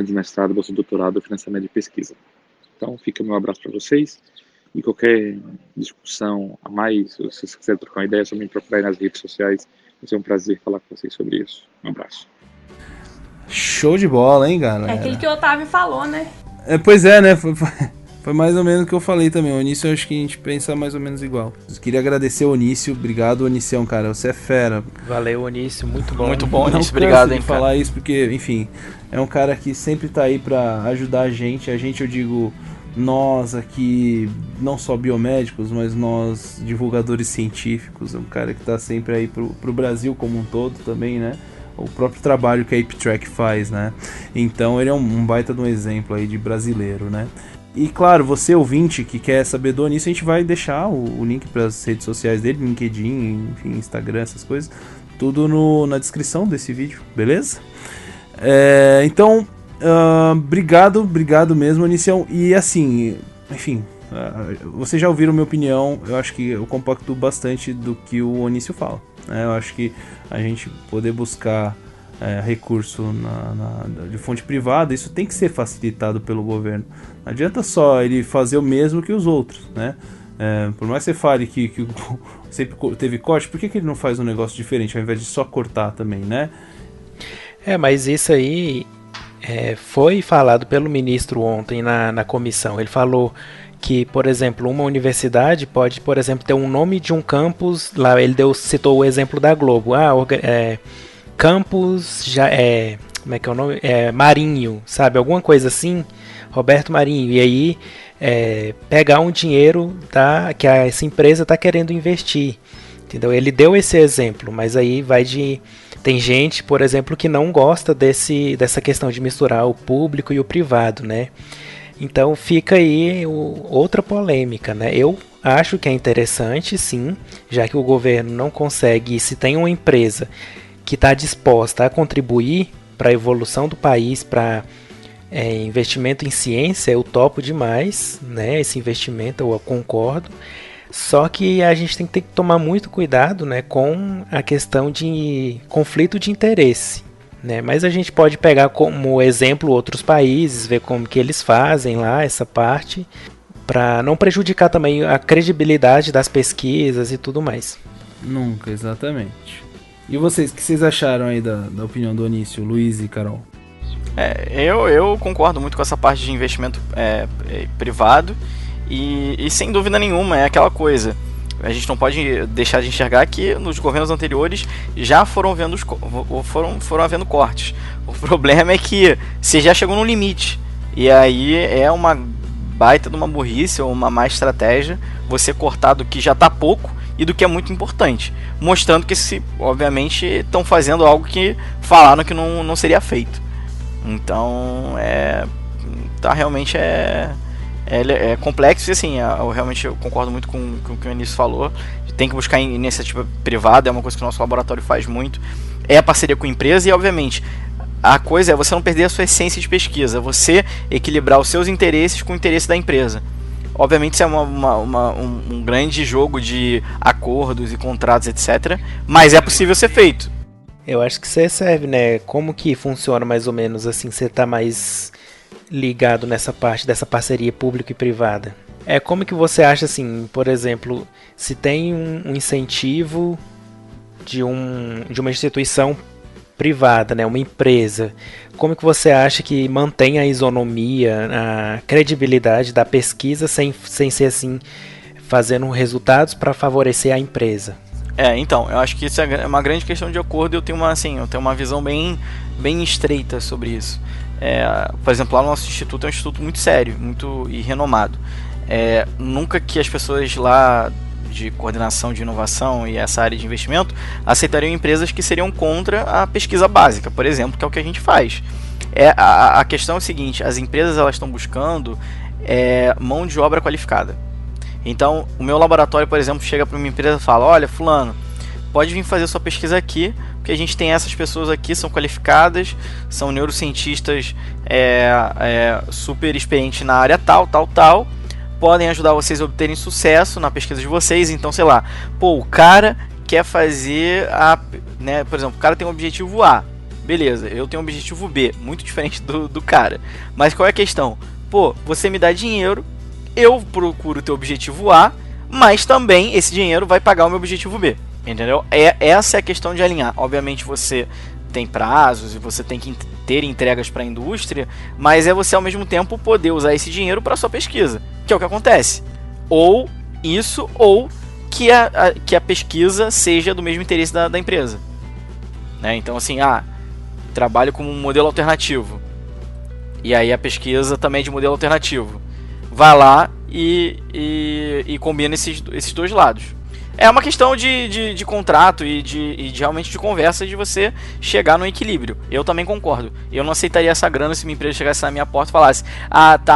de mestrado, bolsa de doutorado, financiamento de pesquisa. Então fica meu abraço para vocês, e qualquer discussão a mais, se vocês quiserem trocar uma ideia, é só me procurar aí nas redes sociais. Vai ser um prazer falar com vocês sobre isso. Um abraço. Show de bola, hein, galera? É aquilo que o Otávio falou, né? Pois é, né? Foi mais ou menos o que eu falei também. O Onício, eu acho que a gente pensa mais ou menos igual. Eu queria agradecer o Onício. Obrigado, Onicião, cara. Você é fera. Valeu, Onício. Muito bom. Muito bom, Não Onício. Obrigado, hein, de falar isso porque, enfim, é um cara que sempre tá aí pra ajudar a gente. A gente, eu digo, nós aqui, não só biomédicos, mas nós divulgadores científicos. É um cara que tá sempre aí pro Brasil como um todo também, né? O próprio trabalho que a ApeTrack faz, né? Então ele é um baita de um exemplo aí de brasileiro, né? E claro, você ouvinte que quer saber do Onício, a gente vai deixar o link para as redes sociais dele, LinkedIn, enfim, Instagram, essas coisas, tudo na descrição desse vídeo, beleza? Então, obrigado mesmo, Onicião. E assim, enfim, vocês já ouviram minha opinião, eu acho que eu compacto bastante do que o Onício fala, né? Eu acho que a gente poder buscar recurso de fonte privada, isso tem que ser facilitado pelo governo. Não adianta só ele fazer o mesmo que os outros, né? Por mais que você fale que sempre teve corte, por que ele não faz um negócio diferente ao invés de só cortar também, né? Mas isso aí foi falado pelo ministro ontem na comissão. Ele falou que, por exemplo, uma universidade pode, por exemplo, ter um nome de um campus, lá ele citou o exemplo da Globo, campus, como é que é o nome? Marinho, sabe? Alguma coisa assim, Roberto Marinho. E aí pegar um dinheiro que essa empresa está querendo investir, entendeu? Ele deu esse exemplo, mas aí tem gente, por exemplo, que não gosta dessa questão de misturar o público e o privado, né? Então fica aí outra polêmica, né? Eu acho que é interessante, sim, já que o governo não consegue, se tem uma empresa que está disposta a contribuir para a evolução do país, para investimento em ciência, eu topo demais, né? Esse investimento, eu concordo. Só que a gente tem que tomar muito cuidado, né, com a questão de conflito de interesse, né? Mas a gente pode pegar como exemplo outros países, ver como que eles fazem lá essa parte, para não prejudicar também a credibilidade das pesquisas e tudo mais. Nunca, exatamente. E vocês, o que vocês acharam aí da opinião do Onício, Luiz e Carol? Eu concordo muito com essa parte de investimento privado e sem dúvida nenhuma é aquela coisa. A gente não pode deixar de enxergar que nos governos anteriores já foram havendo cortes. O problema é que você já chegou no limite. E aí é uma baita de uma burrice ou uma má estratégia você cortar do que já está pouco e do que é muito importante. Mostrando que, obviamente, estão fazendo algo que falaram que não seria feito. Então, realmente é complexo e assim, eu concordo muito com o que o Onício falou. Tem que buscar iniciativa privada, é uma coisa que o nosso laboratório faz muito. É a parceria com a empresa e, obviamente, a coisa é você não perder a sua essência de pesquisa, você equilibrar os seus interesses com o interesse da empresa. Obviamente isso é um grande jogo de acordos e contratos, etc. Mas é possível ser feito. Eu acho que você serve, né? Como que funciona mais ou menos assim? Você tá mais ligado nessa parte dessa parceria pública e privada. Como que você acha assim, por exemplo, se tem um incentivo de uma instituição privada, né, uma empresa, como que você acha que mantém a isonomia, a credibilidade da pesquisa sem ser assim, fazendo resultados para favorecer a empresa? Então, eu acho que isso é uma grande questão de acordo e eu tenho uma visão bem estreita sobre isso. Por exemplo, lá no nosso instituto é um instituto muito sério, muito e renomado. Nunca que as pessoas lá de coordenação de inovação e essa área de investimento aceitariam empresas que seriam contra a pesquisa básica, por exemplo, que é o que a gente faz. A questão é o seguinte, as empresas elas estão buscando mão de obra qualificada. Então, o meu laboratório, por exemplo, chega para uma empresa e fala: olha, fulano, pode vir fazer sua pesquisa aqui, porque a gente tem essas pessoas aqui, são qualificadas, são neurocientistas super experientes na área tal, podem ajudar vocês a obterem sucesso na pesquisa de vocês. Então, sei lá, o cara quer fazer né, por exemplo, o cara tem um objetivo A, beleza, eu tenho um objetivo B, muito diferente do cara, mas qual é a questão? Você me dá dinheiro, eu procuro o teu objetivo A, mas também esse dinheiro vai pagar o meu objetivo B, entendeu? Essa é a questão de alinhar. Obviamente você tem prazos e você tem que ter entregas para a indústria, mas é você ao mesmo tempo poder usar esse dinheiro para sua pesquisa, que é o que acontece. Ou isso, ou que a pesquisa seja do mesmo interesse da empresa, né? Então assim, trabalho como um modelo alternativo, e aí a pesquisa também é de modelo alternativo, vai lá e combina esses dois lados. É uma questão de contrato e de realmente de conversa, de você chegar no equilíbrio. Eu também concordo. Eu não aceitaria essa grana se minha empresa chegasse na minha porta e falasse: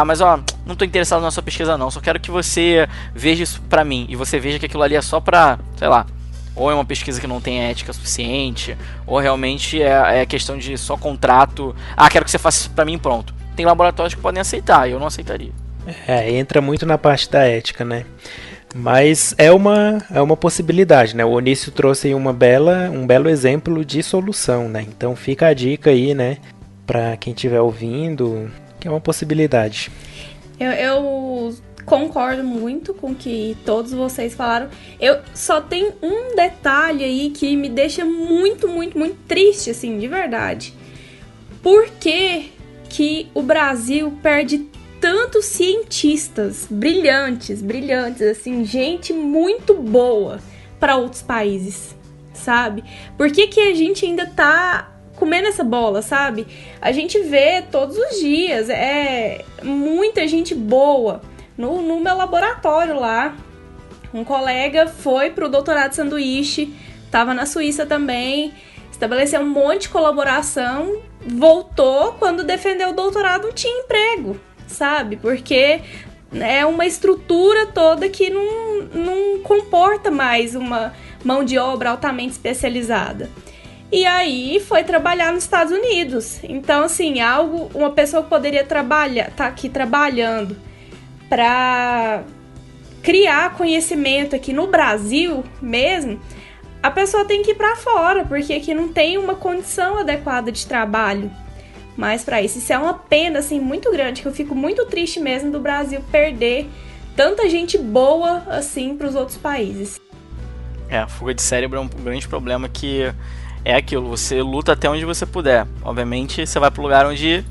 mas não estou interessado na sua pesquisa não, só quero que você veja isso pra mim. E você veja que aquilo ali é só pra, sei lá, ou é uma pesquisa que não tem ética suficiente, ou realmente é questão de só contrato. Quero que você faça isso pra mim, pronto. Tem laboratórios que podem aceitar, eu não aceitaria. Entra muito na parte da ética, né? Mas é uma possibilidade, né? O Onício trouxe aí um belo exemplo de solução, né? Então fica a dica aí, né? Pra quem estiver ouvindo, que é uma possibilidade. Eu concordo muito com o que todos vocês falaram. Eu só tenho um detalhe aí que me deixa muito, muito, muito triste, assim, de verdade. Por que o Brasil perde tantos cientistas brilhantes, assim, gente muito boa para outros países, sabe? Por que a gente ainda tá comendo essa bola, sabe? A gente vê todos os dias, muita gente boa. No meu laboratório lá, um colega foi pro doutorado de sanduíche, tava na Suíça também, estabeleceu um monte de colaboração, voltou, quando defendeu o doutorado não tinha emprego, sabe? Porque é uma estrutura toda que não comporta mais uma mão de obra altamente especializada. E aí foi trabalhar nos Estados Unidos. Então, assim, uma pessoa que poderia tá aqui trabalhando para criar conhecimento aqui no Brasil mesmo, a pessoa tem que ir para fora, porque aqui não tem uma condição adequada de trabalho. Mas para isso é uma pena, assim, muito grande, que eu fico muito triste mesmo do Brasil perder tanta gente boa, assim, para os outros países. A fuga de cérebro é um grande problema, que é aquilo, você luta até onde você puder. Obviamente, você vai para o lugar onde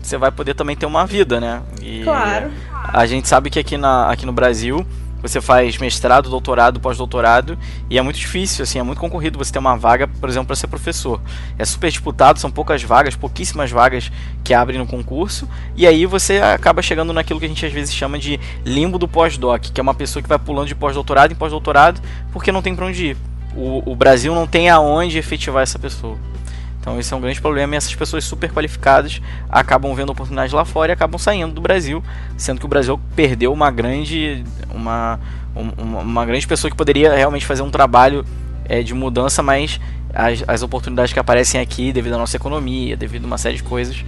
você vai poder também ter uma vida, né? E claro. A gente sabe que aqui no Brasil você faz mestrado, doutorado, pós-doutorado, e é muito difícil, assim, é muito concorrido você ter uma vaga, por exemplo, para ser professor. É super disputado, são pouquíssimas vagas que abrem no concurso, e aí você acaba chegando naquilo que a gente às vezes chama de limbo do pós-doc, que é uma pessoa que vai pulando de pós-doutorado em pós-doutorado porque não tem para onde ir. O Brasil não tem aonde efetivar essa pessoa. Então esse é um grande problema, e essas pessoas super qualificadas acabam vendo oportunidades lá fora e acabam saindo do Brasil, sendo que o Brasil perdeu uma grande pessoa que poderia realmente fazer um trabalho de mudança, mas as oportunidades que aparecem aqui, devido à nossa economia, devido a uma série de coisas,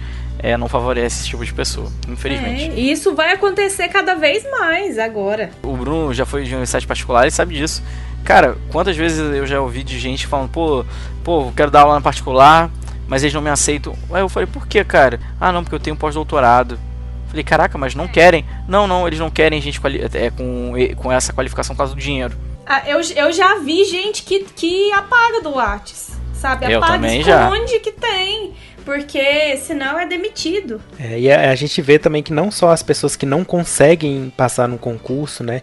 não favorece esse tipo de pessoa, infelizmente. E isso vai acontecer cada vez mais agora. O Bruno já foi de universidade particular e sabe disso. Cara, quantas vezes eu já ouvi de gente falando: pô, eu quero dar aula na particular, mas eles não me aceitam. Aí eu falei: por que, cara? Não, porque eu tenho pós-doutorado. Falei: caraca, mas não querem? Não, eles não querem gente com essa qualificação por causa do dinheiro. Eu já vi gente que apaga do Whats, sabe? Eu apaga, também esconde que tem, porque senão é demitido. E a gente vê também que não só as pessoas que não conseguem passar no concurso, né?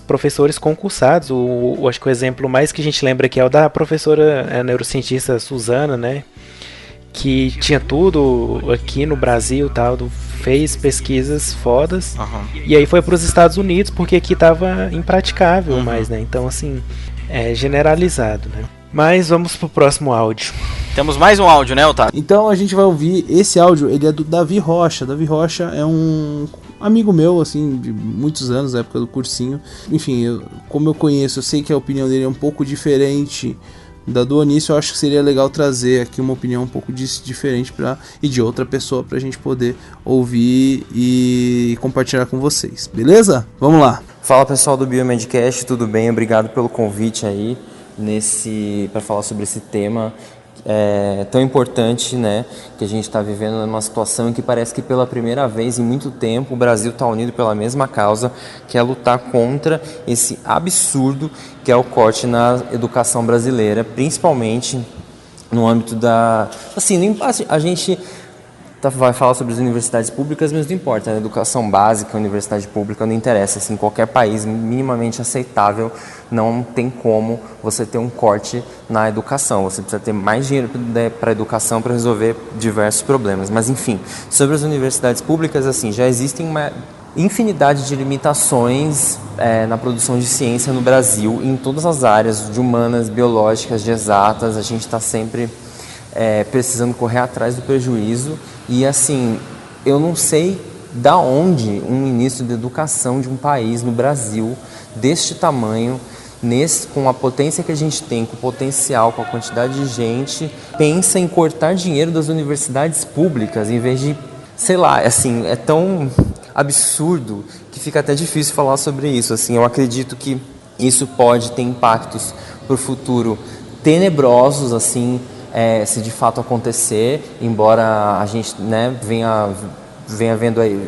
Professores concursados. Acho que o exemplo mais que a gente lembra aqui é o da professora neurocientista Suzana, né? Que tinha tudo aqui no Brasil, tal, fez pesquisas fodas, e aí foi para os Estados Unidos porque aqui estava impraticável mais, né? Então, assim, é generalizado, né? Mas vamos pro próximo áudio. Temos mais um áudio, né, Otávio? Então a gente vai ouvir esse áudio, ele é do Davi Rocha. Davi Rocha é um amigo meu, assim, de muitos anos, da época do cursinho. Enfim, como eu conheço, eu sei que a opinião dele é um pouco diferente da do Onísio. Eu acho que seria legal trazer aqui uma opinião um pouco diferente e de outra pessoa pra gente poder ouvir e compartilhar com vocês, beleza? Vamos lá. Fala pessoal do Biomedcast, tudo bem? Obrigado pelo convite aí para falar sobre esse tema tão importante, né? Que a gente está vivendo numa situação em que parece que pela primeira vez em muito tempo o Brasil está unido pela mesma causa, que é lutar contra esse absurdo que é o corte na educação brasileira, principalmente no âmbito da... Assim, a gente vai falar sobre as universidades públicas, mas não importa, a educação básica, a universidade pública, não interessa, assim, qualquer país minimamente aceitável, não tem como você ter um corte na educação, você precisa ter mais dinheiro para a educação para resolver diversos problemas, mas enfim, sobre as universidades públicas, assim, já existem uma infinidade de limitações na produção de ciência no Brasil, em todas as áreas, de humanas, biológicas, de exatas, a gente está sempre precisando correr atrás do prejuízo. E assim, eu não sei da onde um ministro de educação de um país no Brasil deste tamanho, com a potência que a gente tem, com o potencial, com a quantidade de gente, pensa em cortar dinheiro das universidades públicas, em vez de, sei lá, assim, é tão absurdo que fica até difícil falar sobre isso. Assim, eu acredito que isso pode ter impactos para o futuro tenebrosos, assim, se de fato acontecer, embora a gente, né, venha vendo aí,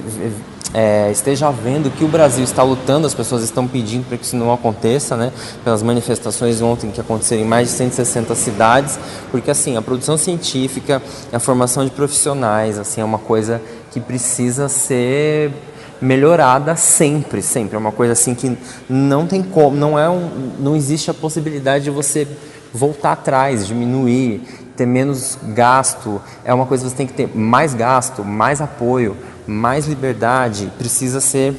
esteja vendo que o Brasil está lutando, as pessoas estão pedindo para que isso não aconteça, né, pelas manifestações ontem que aconteceram em mais de 160 cidades, porque assim, a produção científica, a formação de profissionais, assim, é uma coisa que precisa ser melhorada sempre, é uma coisa assim que não tem como, não existe a possibilidade de você voltar atrás, diminuir, ter menos gasto. É uma coisa que você tem que ter mais gasto, mais apoio, mais liberdade. Precisa ser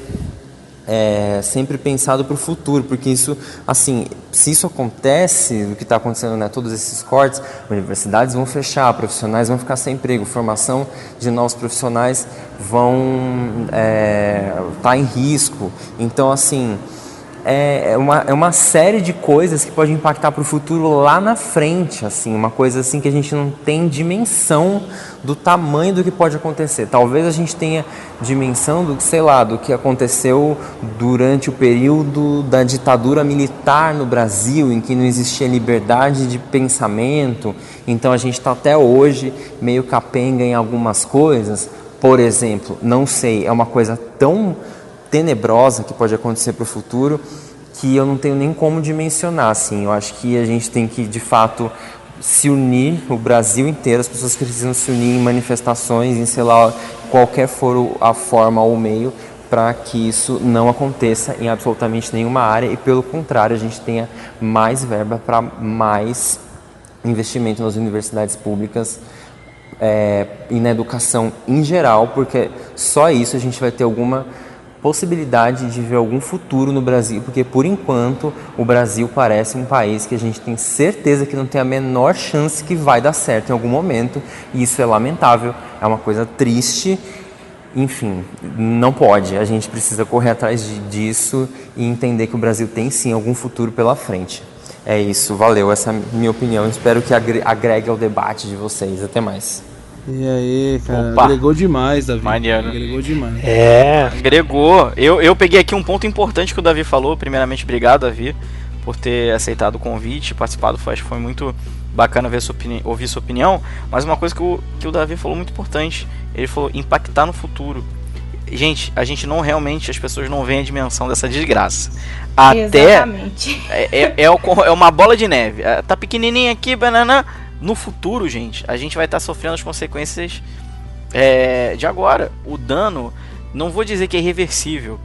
sempre pensado para o futuro, porque isso, assim, se isso acontece, o que está acontecendo, né, todos esses cortes, universidades vão fechar, profissionais vão ficar sem emprego, formação de novos profissionais vão estar em risco. Então, assim, é uma série de coisas que pode impactar para o futuro lá na frente, assim, uma coisa assim que a gente não tem dimensão do tamanho do que pode acontecer. Talvez a gente tenha dimensão do que aconteceu durante o período da ditadura militar no Brasil, em que não existia liberdade de pensamento, então a gente está até hoje meio capenga em algumas coisas. Por exemplo, não sei, é uma coisa tão tenebrosa que pode acontecer para o futuro, que eu não tenho nem como dimensionar, assim. Eu acho que a gente tem que, de fato, se unir, o Brasil inteiro, as pessoas precisam se unir em manifestações, em, sei lá, qualquer for a forma ou o meio, para que isso não aconteça em absolutamente nenhuma área e, pelo contrário, a gente tenha mais verba para mais investimento nas universidades públicas e na educação em geral, porque só isso a gente vai ter alguma possibilidade de ver algum futuro no Brasil, porque por enquanto o Brasil parece um país que a gente tem certeza que não tem a menor chance que vai dar certo em algum momento, e isso é lamentável, é uma coisa triste, enfim, não pode, a gente precisa correr atrás disso e entender que o Brasil tem sim algum futuro pela frente. É isso, valeu, essa é a minha opinião, espero que agregue ao debate de vocês, até mais. E aí, cara, Opa. Agregou demais, Davi. Maneiro. Agregou demais. Agregou. Eu peguei aqui um ponto importante que o Davi falou. Primeiramente, obrigado, Davi, por ter aceitado o convite, participado. Acho que foi muito bacana ouvir sua opinião. Mas uma coisa que o Davi falou muito importante, ele falou impactar no futuro. Gente, as pessoas não veem a dimensão dessa desgraça. Exatamente. É uma bola de neve. Tá pequenininha aqui, banana. No futuro, gente, a gente vai estar sofrendo as consequências de agora. O dano, não vou dizer que é irreversível,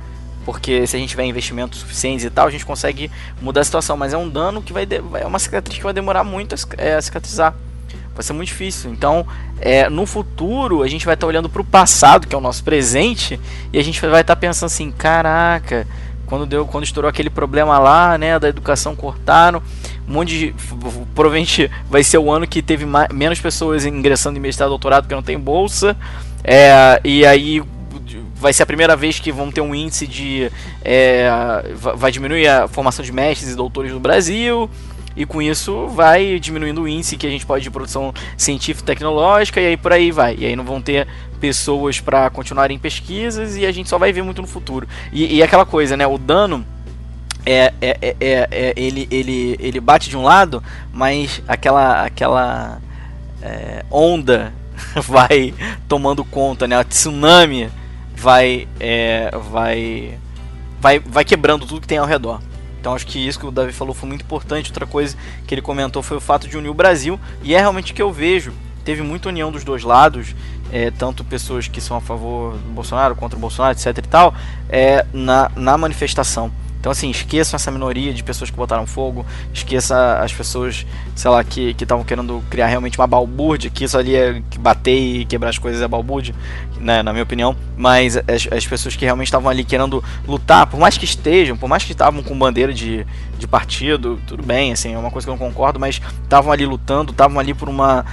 porque se a gente tiver investimentos suficientes e tal, a gente consegue mudar a situação, mas é um dano que é uma cicatriz que vai demorar muito a cicatrizar. Vai ser muito difícil. Então, no futuro, a gente vai estar olhando para o passado, que é o nosso presente, e a gente vai estar pensando assim, caraca, quando estourou aquele problema lá, né, da educação, cortaram, provavelmente vai ser o ano que teve menos pessoas ingressando em mestrado e doutorado porque não tem bolsa, e aí vai ser a primeira vez que vão ter um índice de... vai diminuir a formação de mestres e doutores no Brasil, e com isso vai diminuindo o índice que a gente pode de produção científica e tecnológica, e aí por aí vai. E aí não vão ter pessoas para continuarem pesquisas, e a gente só vai ver muito no futuro. E aquela coisa, né? O dano... ele bate de um lado, mas aquela onda vai tomando conta, né? A tsunami vai quebrando tudo que tem ao redor. Então acho que isso que o Davi falou foi muito importante. Outra coisa que ele comentou foi o fato de unir o Brasil, e é realmente o que eu vejo. Teve muita união dos dois lados, tanto pessoas que são a favor do Bolsonaro, contra o Bolsonaro, etc e tal, na manifestação. Então assim, esqueçam essa minoria de pessoas que botaram fogo, esqueça as pessoas, sei lá, que estavam querendo criar realmente uma balbúrdia, que isso ali é bater e quebrar as coisas é balbúrdia, né, na minha opinião, mas as pessoas que realmente estavam ali querendo lutar, por mais que estavam com bandeira de partido, tudo bem, assim, é uma coisa que eu não concordo, mas estavam ali lutando, estavam ali por uma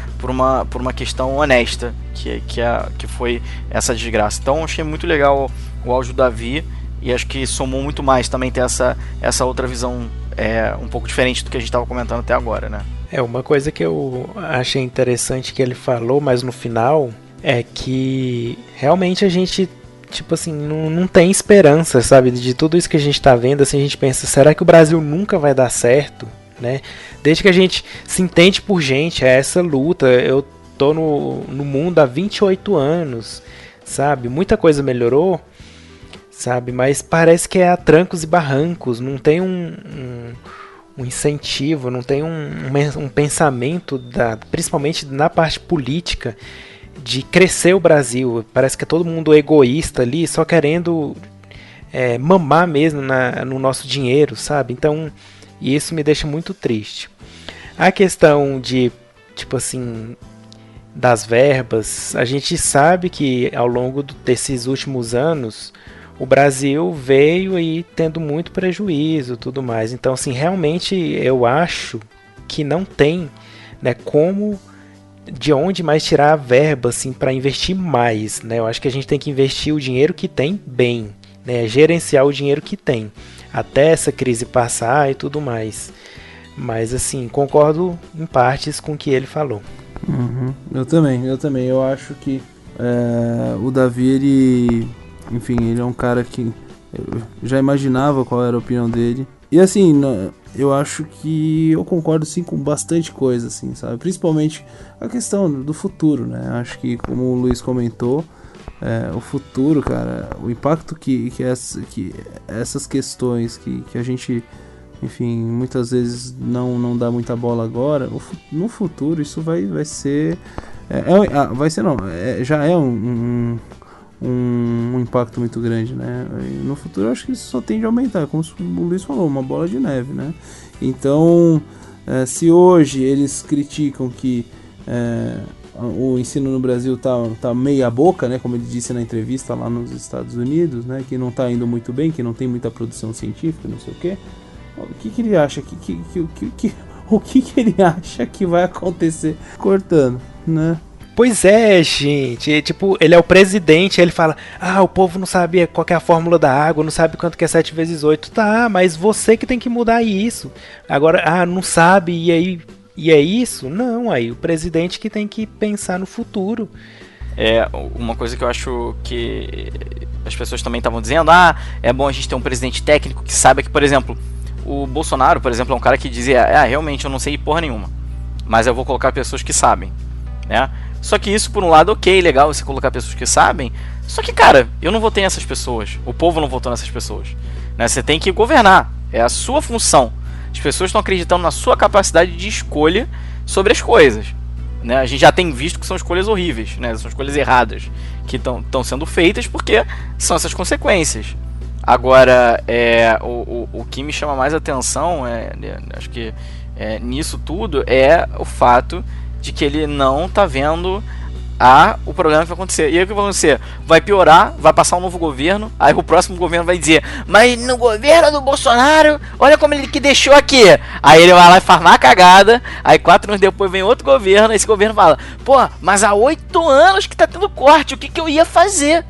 questão honesta, que foi essa desgraça. Então achei muito legal o áudio do Davi, e acho que somou muito mais também ter essa outra visão um pouco diferente do que a gente estava comentando até agora, né? Uma coisa que eu achei interessante que ele falou, mas no final, é que realmente a gente, tipo assim, não tem esperança, sabe? De tudo isso que a gente tá vendo, assim, a gente pensa, será que o Brasil nunca vai dar certo, né? Desde que a gente se entende por gente, essa luta, eu tô no mundo há 28 anos, sabe? Muita coisa melhorou, sabe, mas parece que é a trancos e barrancos, não tem um incentivo, não tem um pensamento, principalmente na parte política, de crescer o Brasil. Parece que é todo mundo egoísta ali, só querendo mamar mesmo no nosso dinheiro, sabe? Então, isso me deixa muito triste. A questão de, tipo assim, das verbas, a gente sabe que ao longo desses últimos anos o Brasil veio aí tendo muito prejuízo, tudo mais. Então, assim, realmente eu acho que não tem, né, de onde mais tirar a verba, assim, para investir mais, né? Eu acho que a gente tem que investir o dinheiro que tem bem, né? Gerenciar o dinheiro que tem, até essa crise passar e tudo mais. Mas, assim, concordo em partes com o que ele falou. Uhum. Eu também. Eu acho que o Davi, ele é um cara que eu já imaginava qual era a opinião dele. E assim, eu acho que eu concordo sim com bastante coisa, assim, sabe? Principalmente a questão do futuro, né? Acho que, como o Luiz comentou, o futuro, cara, o impacto que essas questões que a gente, enfim, muitas vezes não dá muita bola agora, no futuro isso vai ser... já é um impacto muito grande, né? E no futuro eu acho que isso só tende a aumentar, como o Luiz falou, uma bola de neve, né? Então, se hoje eles criticam que o ensino no Brasil tá meia boca, né? Como ele disse na entrevista lá nos Estados Unidos, né? Que não tá indo muito bem, que não tem muita produção científica, não sei o quê. O que ele acha o que ele acha que vai acontecer cortando, né? Pois é, gente, tipo, ele é o presidente, ele fala, o povo não sabe qual que é a fórmula da água, não sabe quanto que é 7 vezes 8, tá, mas você que tem que mudar isso. Agora, não sabe, e é isso? Não, aí o presidente que tem que pensar no futuro. Uma coisa que eu acho que as pessoas também estavam dizendo, é bom a gente ter um presidente técnico que saiba que, por exemplo, o Bolsonaro, por exemplo, é um cara que dizia, realmente eu não sei porra nenhuma, mas eu vou colocar pessoas que sabem, né? Só que isso, por um lado, ok, legal você colocar pessoas que sabem. Só que, cara, eu não votei nessas pessoas. O povo não votou nessas pessoas, né? Você tem que governar. É a sua função. As pessoas estão acreditando na sua capacidade de escolha sobre as coisas, né? A gente já tem visto que são escolhas horríveis, né? São escolhas erradas que estão sendo feitas porque são essas consequências. Agora, o que me chama mais atenção, acho que nisso tudo, é o fato de que ele não tá vendo o problema que vai acontecer. E aí o que vai acontecer? Vai piorar, vai passar um novo governo, aí o próximo governo vai dizer, mas no governo do Bolsonaro, olha como ele que deixou aqui. Aí ele vai lá e faz uma cagada, aí 4 anos depois vem outro governo, esse governo fala, mas há 8 anos que tá tendo corte, o que eu ia fazer?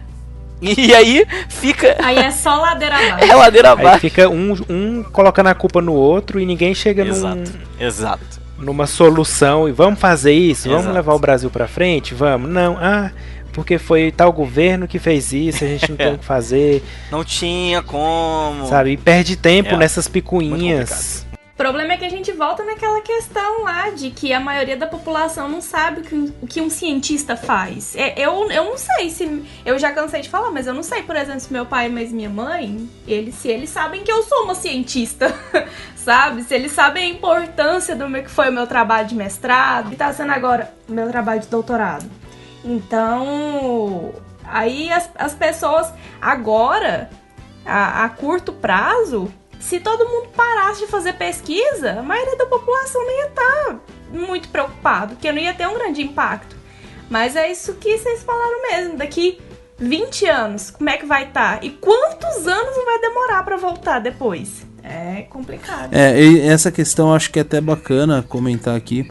E aí fica. Aí é só ladeira abaixo. É ladeira Aí abaixo. fica um colocando a culpa no outro e ninguém chega Exato. numa solução e vamos fazer isso, Exato. vamos levar o Brasil pra frente, vamos. Não, porque foi tal governo que fez isso, a gente não tem o que fazer, Não tinha como. sabe? E perde tempo É. nessas Muito picuinhas. O problema é que a gente volta naquela questão lá de que a maioria da população não sabe o que um cientista faz. Eu não sei se... Eu já cansei de falar, mas eu não sei, por exemplo, se meu pai, mas minha mãe, se eles sabem que eu sou uma cientista, sabe? Se eles sabem a importância do que foi o meu trabalho de mestrado e tá sendo agora o meu trabalho de doutorado. Então, aí as pessoas agora, a curto prazo... Se todo mundo parasse de fazer pesquisa, a maioria da população não ia estar muito preocupado, porque não ia ter um grande impacto. Mas é isso que vocês falaram mesmo, daqui 20 anos, como é que vai estar? E quantos anos não vai demorar para voltar depois? É complicado. E essa questão eu acho que é até bacana comentar aqui.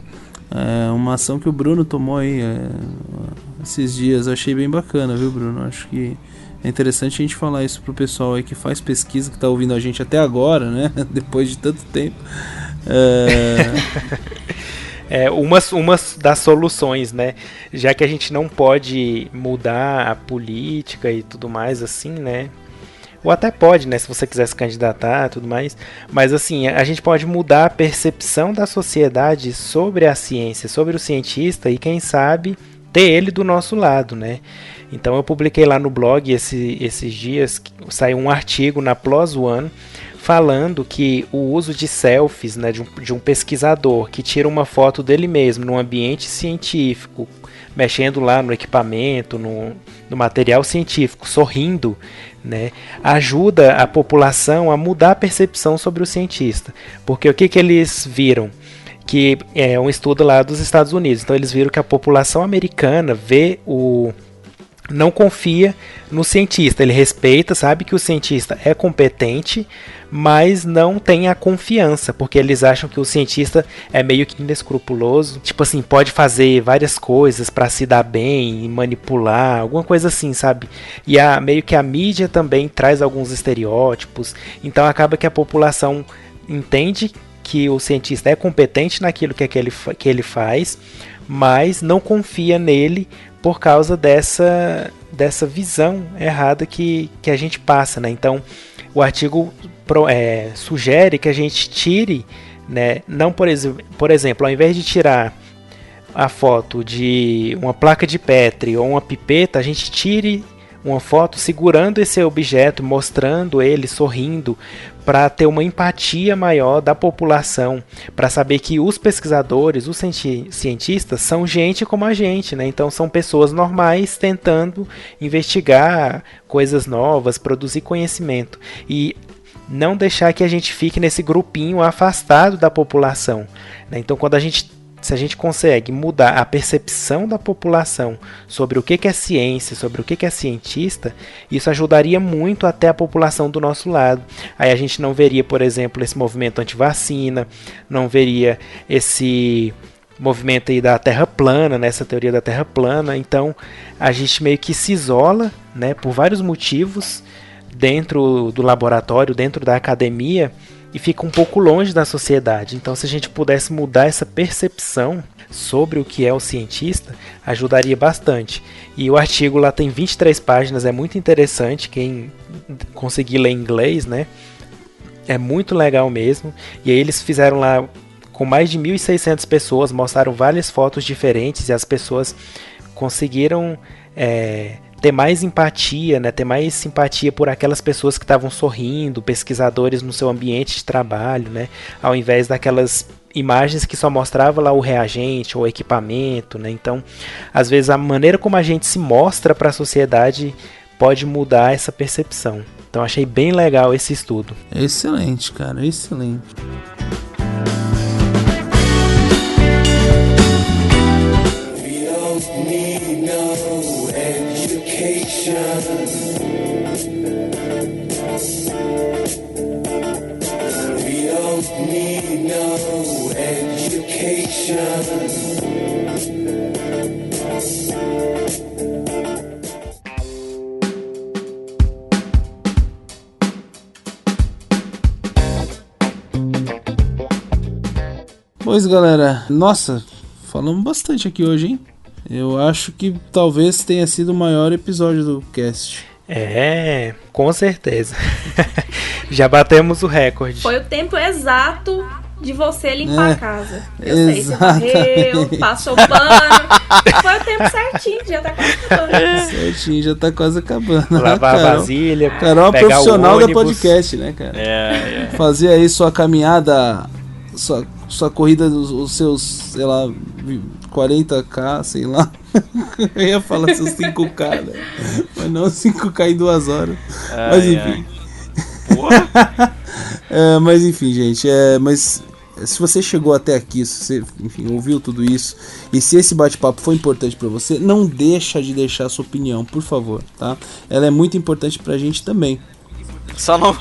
Uma ação que o Bruno tomou aí esses dias, eu achei bem bacana, viu, Bruno? Acho que é interessante a gente falar isso pro pessoal aí que faz pesquisa, que tá ouvindo a gente até agora, né? Depois de tanto tempo. Uma das soluções, né? Já que a gente não pode mudar a política e tudo mais assim, né? Ou até pode, né? Se você quiser se candidatar e tudo mais. Mas assim, a gente pode mudar a percepção da sociedade sobre a ciência, sobre o cientista e quem sabe ter ele do nosso lado, né? Então eu publiquei lá no blog esses dias, saiu um artigo na PLOS ONE falando que o uso de selfies, né, de um pesquisador que tira uma foto dele mesmo num ambiente científico, mexendo lá no equipamento, no material científico, sorrindo, né, ajuda a população a mudar a percepção sobre o cientista. Porque o que eles viram? Que é um estudo lá dos Estados Unidos. Então eles viram que a população americana não confia no cientista. Ele respeita, sabe que o cientista é competente, mas não tem a confiança, porque eles acham que o cientista é meio que inescrupuloso. Tipo assim, pode fazer várias coisas para se dar bem, manipular, alguma coisa assim, sabe? E meio que a mídia também traz alguns estereótipos. Então acaba que a população entende que o cientista é competente naquilo que ele faz, mas não confia nele por causa dessa visão errada que a gente passa, né? Então, o artigo sugere que a gente tire, né? Não, por exemplo, ao invés de tirar a foto de uma placa de Petri ou uma pipeta, a gente tire uma foto segurando esse objeto, mostrando ele sorrindo, para ter uma empatia maior da população, para saber que os pesquisadores, os cientistas são gente como a gente, né? Então são pessoas normais tentando investigar coisas novas, produzir conhecimento e não deixar que a gente fique nesse grupinho afastado da população, né? Então se a gente consegue mudar a percepção da população sobre o que é ciência, sobre o que é cientista, isso ajudaria muito até a população do nosso lado. Aí a gente não veria, por exemplo, esse movimento anti-vacina, não veria esse movimento aí da Terra plana, né, essa teoria da Terra plana. Então a gente meio que se isola, né, por vários motivos dentro do laboratório, dentro da academia, e fica um pouco longe da sociedade. Então, se a gente pudesse mudar essa percepção sobre o que é o cientista, ajudaria bastante. E o artigo lá tem 23 páginas, é muito interessante, quem conseguir ler inglês, né? É muito legal mesmo. E aí eles fizeram lá com mais de 1.600 pessoas, mostraram várias fotos diferentes e as pessoas conseguiram ter mais empatia, né? Ter mais simpatia por aquelas pessoas que estavam sorrindo, pesquisadores no seu ambiente de trabalho, né? Ao invés daquelas imagens que só mostrava lá o reagente ou o equipamento, né? Então, às vezes a maneira como a gente se mostra para a sociedade pode mudar essa percepção. Então, achei bem legal esse estudo. Excelente, cara, excelente. We don't need no education. We don't need no education. Pois, galera, nossa, falamos bastante aqui hoje, hein? Eu acho que talvez tenha sido o maior episódio do cast. Com certeza. Já batemos o recorde. Foi o tempo exato de você limpar a casa. Eu sei, você exatamente. varreu, passou pano. Foi o tempo certinho, já tá quase acabando. Certinho, já tá quase acabando. Lavar a Carol. vasilha, Carol é pegar profissional o da ônibus. podcast, né, cara? Fazer aí sua caminhada, sua corrida, os seus, sei lá, 40k, sei lá. Eu ia falar seus 5k, né? Mas não 5k em 2 horas. Mas enfim. Mas enfim, gente. Mas se você chegou até aqui, se você, enfim, ouviu tudo isso, e se esse bate-papo foi importante pra você, não deixa de deixar a sua opinião, por favor, tá? Ela é muito importante pra gente também. Só não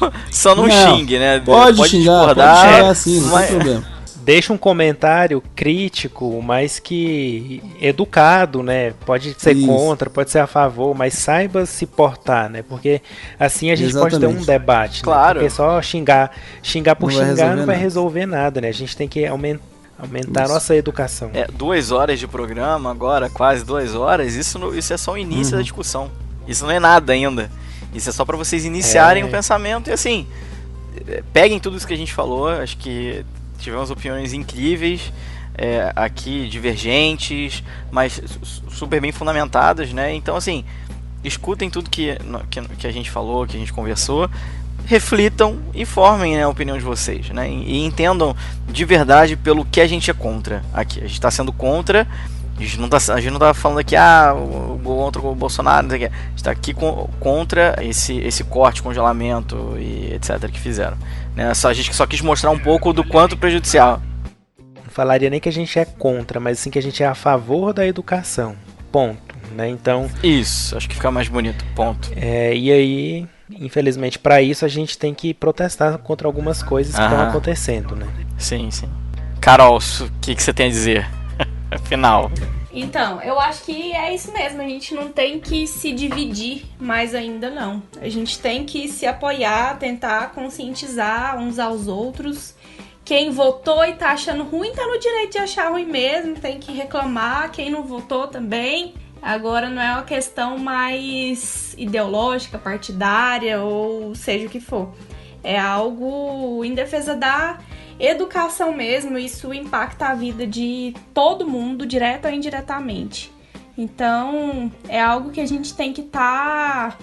xingue, né? Pode xingar, pode xingar sim, não tem problema. Deixa um comentário crítico, mas que educado, né? Pode ser contra, pode ser a favor, mas saiba se portar, né? Porque assim a gente pode ter um debate. Claro. Né? Porque só xingar por xingar não vai nada. resolver nada, né? A gente tem que aumentar a nossa educação. 2 horas de programa agora, quase 2 horas, isso é só o início da discussão. Isso não é nada ainda. Isso é só pra vocês iniciarem o pensamento e assim, peguem tudo isso que a gente falou, acho que tivemos opiniões incríveis aqui, divergentes, mas super bem fundamentadas, né? Então, assim, escutem tudo que a gente falou, que a gente conversou, reflitam e formem, né, a opinião de vocês, né? E entendam de verdade pelo que a gente é contra aqui. A gente está sendo contra, a gente não tá falando aqui, contra o Bolsonaro, não sei o que. A gente está aqui contra esse corte, congelamento e etc. que fizeram. Né? A gente só quis mostrar um pouco do quanto prejudicial. Não falaria nem que a gente é contra, mas sim que a gente é a favor da educação. Ponto. Né? Então, isso, acho que fica mais bonito. Ponto. E aí, infelizmente, para isso a gente tem que protestar contra algumas coisas que estão acontecendo, né? Sim. Carol, o que você tem a dizer? Final. Então, eu acho que é isso mesmo. A gente não tem que se dividir mais ainda, não. A gente tem que se apoiar, tentar conscientizar uns aos outros. Quem votou e tá achando ruim, tá no direito de achar ruim mesmo. Tem que reclamar. Quem não votou também. Agora não é uma questão mais ideológica, partidária ou seja o que for. É algo em defesa da educação mesmo, isso impacta a vida de todo mundo, direto ou indiretamente. Então, é algo que a gente tem que estar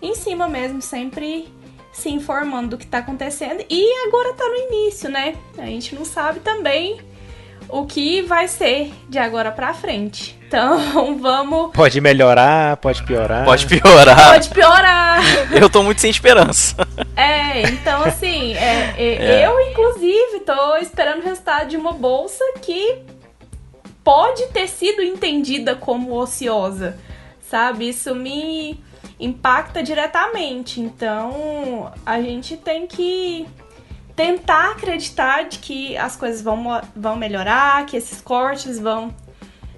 em cima mesmo, sempre se informando do que está acontecendo. E agora está no início, né? A gente não sabe também o que vai ser de agora pra frente. Então, vamos... Pode melhorar, pode piorar. Pode piorar. Pode piorar. Eu tô muito sem esperança. Então assim, eu inclusive tô esperando o resultado de uma bolsa que pode ter sido entendida como ociosa, sabe? Isso me impacta diretamente. Então, a gente tem que tentar acreditar de que as coisas vão melhorar, que esses cortes vão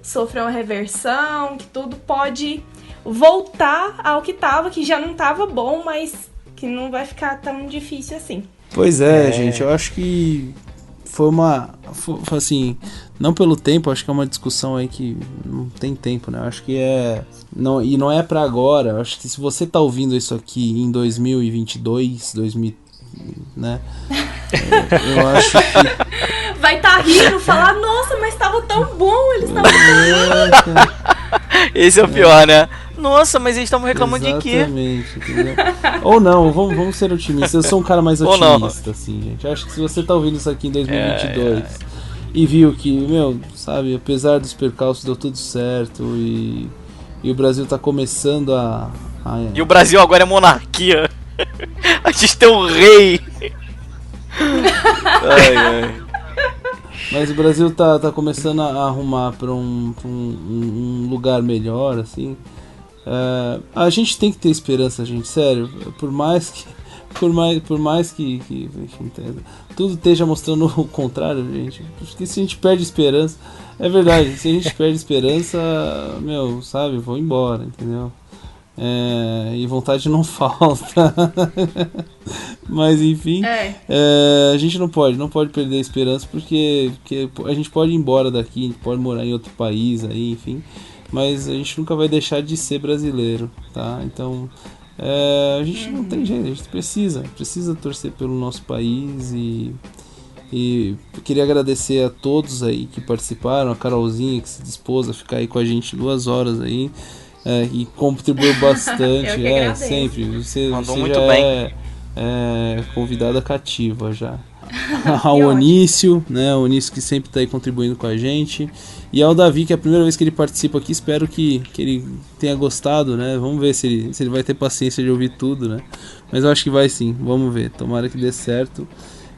sofrer uma reversão, que tudo pode voltar ao que tava, que já não tava bom, mas que não vai ficar tão difícil assim. Pois é, gente, eu acho que foi assim, não pelo tempo, acho que é uma discussão aí que não tem tempo, né? Acho que não é pra agora. Eu acho que se você tá ouvindo isso aqui em 2022, né? Eu acho que vai tá rindo, falar, nossa, mas tava tão bom, eles estavam Esse é o pior, né? Nossa, mas eles estavam reclamando de quê? Exatamente, entendeu? Ou não, vamos ser otimistas. Eu sou um cara mais otimista, assim, gente. Eu acho que se você tá ouvindo isso aqui em 2022 e viu que, sabe, apesar dos percalços deu tudo certo e o Brasil tá começando a... E o Brasil agora é monarquia. A gente tem um rei. Ai. Mas o Brasil tá começando a arrumar pra um lugar melhor, assim. A gente tem que ter esperança, gente, sério. Por mais que enfim, tudo esteja mostrando o contrário, gente. Porque se a gente perde esperança, é verdade, se a gente perde esperança, sabe, vou embora, entendeu? E vontade não falta. Mas enfim, a gente não pode perder a esperança, porque a gente pode ir embora daqui, a gente pode morar em outro país aí, enfim, mas a gente nunca vai deixar de ser brasileiro, tá? Então a gente não tem jeito, a gente precisa torcer pelo nosso país. E queria agradecer a todos aí que participaram, a Carolzinha que se dispôs a ficar aí com a gente 2 horas aí, e contribuiu bastante. Sempre. Você Mandou já muito bem. é convidada cativa já. Ao Onício, né? O Onício que sempre está aí contribuindo com a gente. E ao Davi, que é a primeira vez que ele participa aqui. Espero que ele tenha gostado, né? Vamos ver se ele vai ter paciência de ouvir tudo, né? Mas eu acho que vai sim, vamos ver. Tomara que dê certo.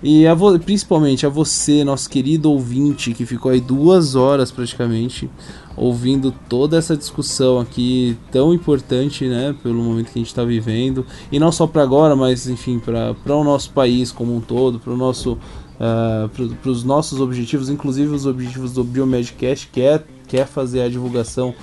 E principalmente a você, nosso querido ouvinte, que ficou aí 2 horas praticamente ouvindo toda essa discussão aqui tão importante, né, pelo momento que a gente está vivendo, e não só para agora, mas enfim, para o nosso país como um todo, para os nossos objetivos, inclusive os objetivos do Biomedcast, que é fazer a divulgação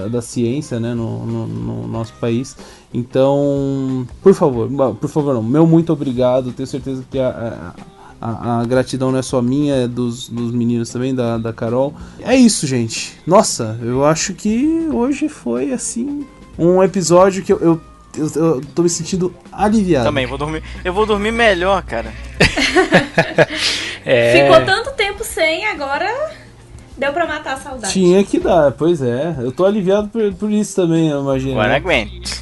da ciência, né, no nosso país. Então, por favor não, meu muito obrigado. Tenho certeza que a gratidão não é só minha, é dos meninos também, da Carol. É isso, gente. Nossa, eu acho que hoje foi assim um episódio que eu tô me sentindo aliviado. Também eu vou dormir melhor, cara. Ficou tanto tempo sem, agora deu pra matar a saudade. Tinha que dar, pois é. Eu tô aliviado por isso também, eu imagino. Agora aguento.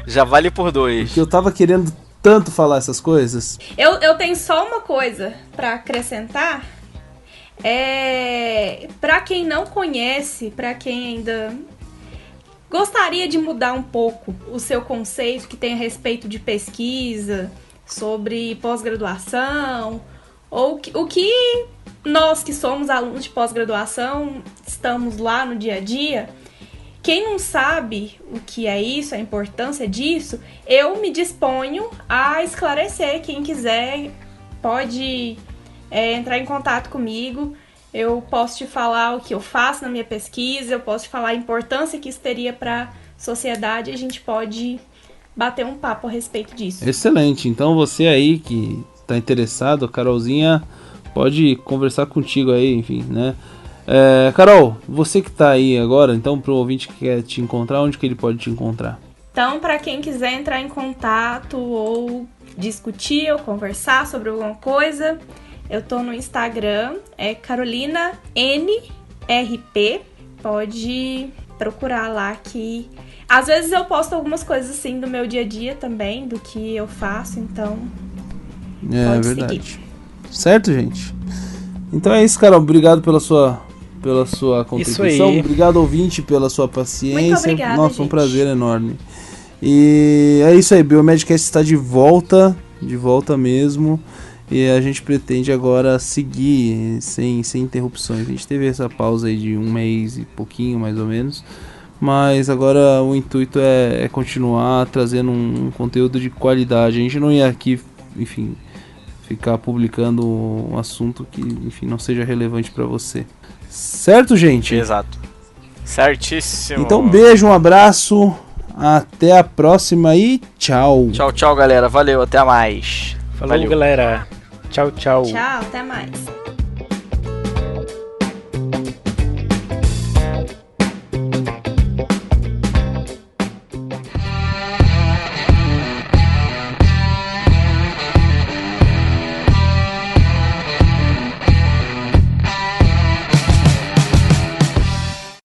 Já vale por 2. Porque eu tava querendo tanto falar essas coisas. Eu tenho só uma coisa pra acrescentar. Pra quem não conhece, pra quem ainda gostaria de mudar um pouco o seu conceito que tem a respeito de pesquisa, sobre pós-graduação, ou o que nós que somos alunos de pós-graduação estamos lá no dia a dia. Quem não sabe o que é isso, a importância disso, eu me disponho a esclarecer. Quem quiser pode entrar em contato comigo. Eu posso te falar o que eu faço na minha pesquisa, eu posso te falar a importância que isso teria para a sociedade. A gente pode bater um papo a respeito disso. Excelente. Então você aí que está interessado, a Carolzinha pode conversar contigo aí, enfim, né? Carol, você que tá aí agora, então, pro ouvinte que quer te encontrar, onde que ele pode te encontrar? Então, para quem quiser entrar em contato ou discutir ou conversar sobre alguma coisa, eu tô no Instagram, Carolina NRP. Pode procurar lá que às vezes eu posto algumas coisas assim do meu dia a dia também, do que eu faço, então pode verdade. seguir. Certo, gente? Então é isso, Carol. Obrigado pela sua contribuição. Obrigado, ouvinte, pela sua paciência. Muito obrigada, Nossa, gente. Um prazer enorme. E é isso aí, Biomedcast está de volta mesmo. E a gente pretende agora seguir sem interrupções. A gente teve essa pausa aí de 1 mês e pouquinho, mais ou menos. Mas agora o intuito é continuar trazendo um conteúdo de qualidade. A gente não ia aqui, enfim, ficar publicando um assunto que, enfim, não seja relevante para você. Certo, gente? Exato. Certíssimo. Então, um beijo, um abraço, até a próxima e tchau. Tchau, galera. Valeu, até mais. Falou, galera. Tchau. Tchau, até mais.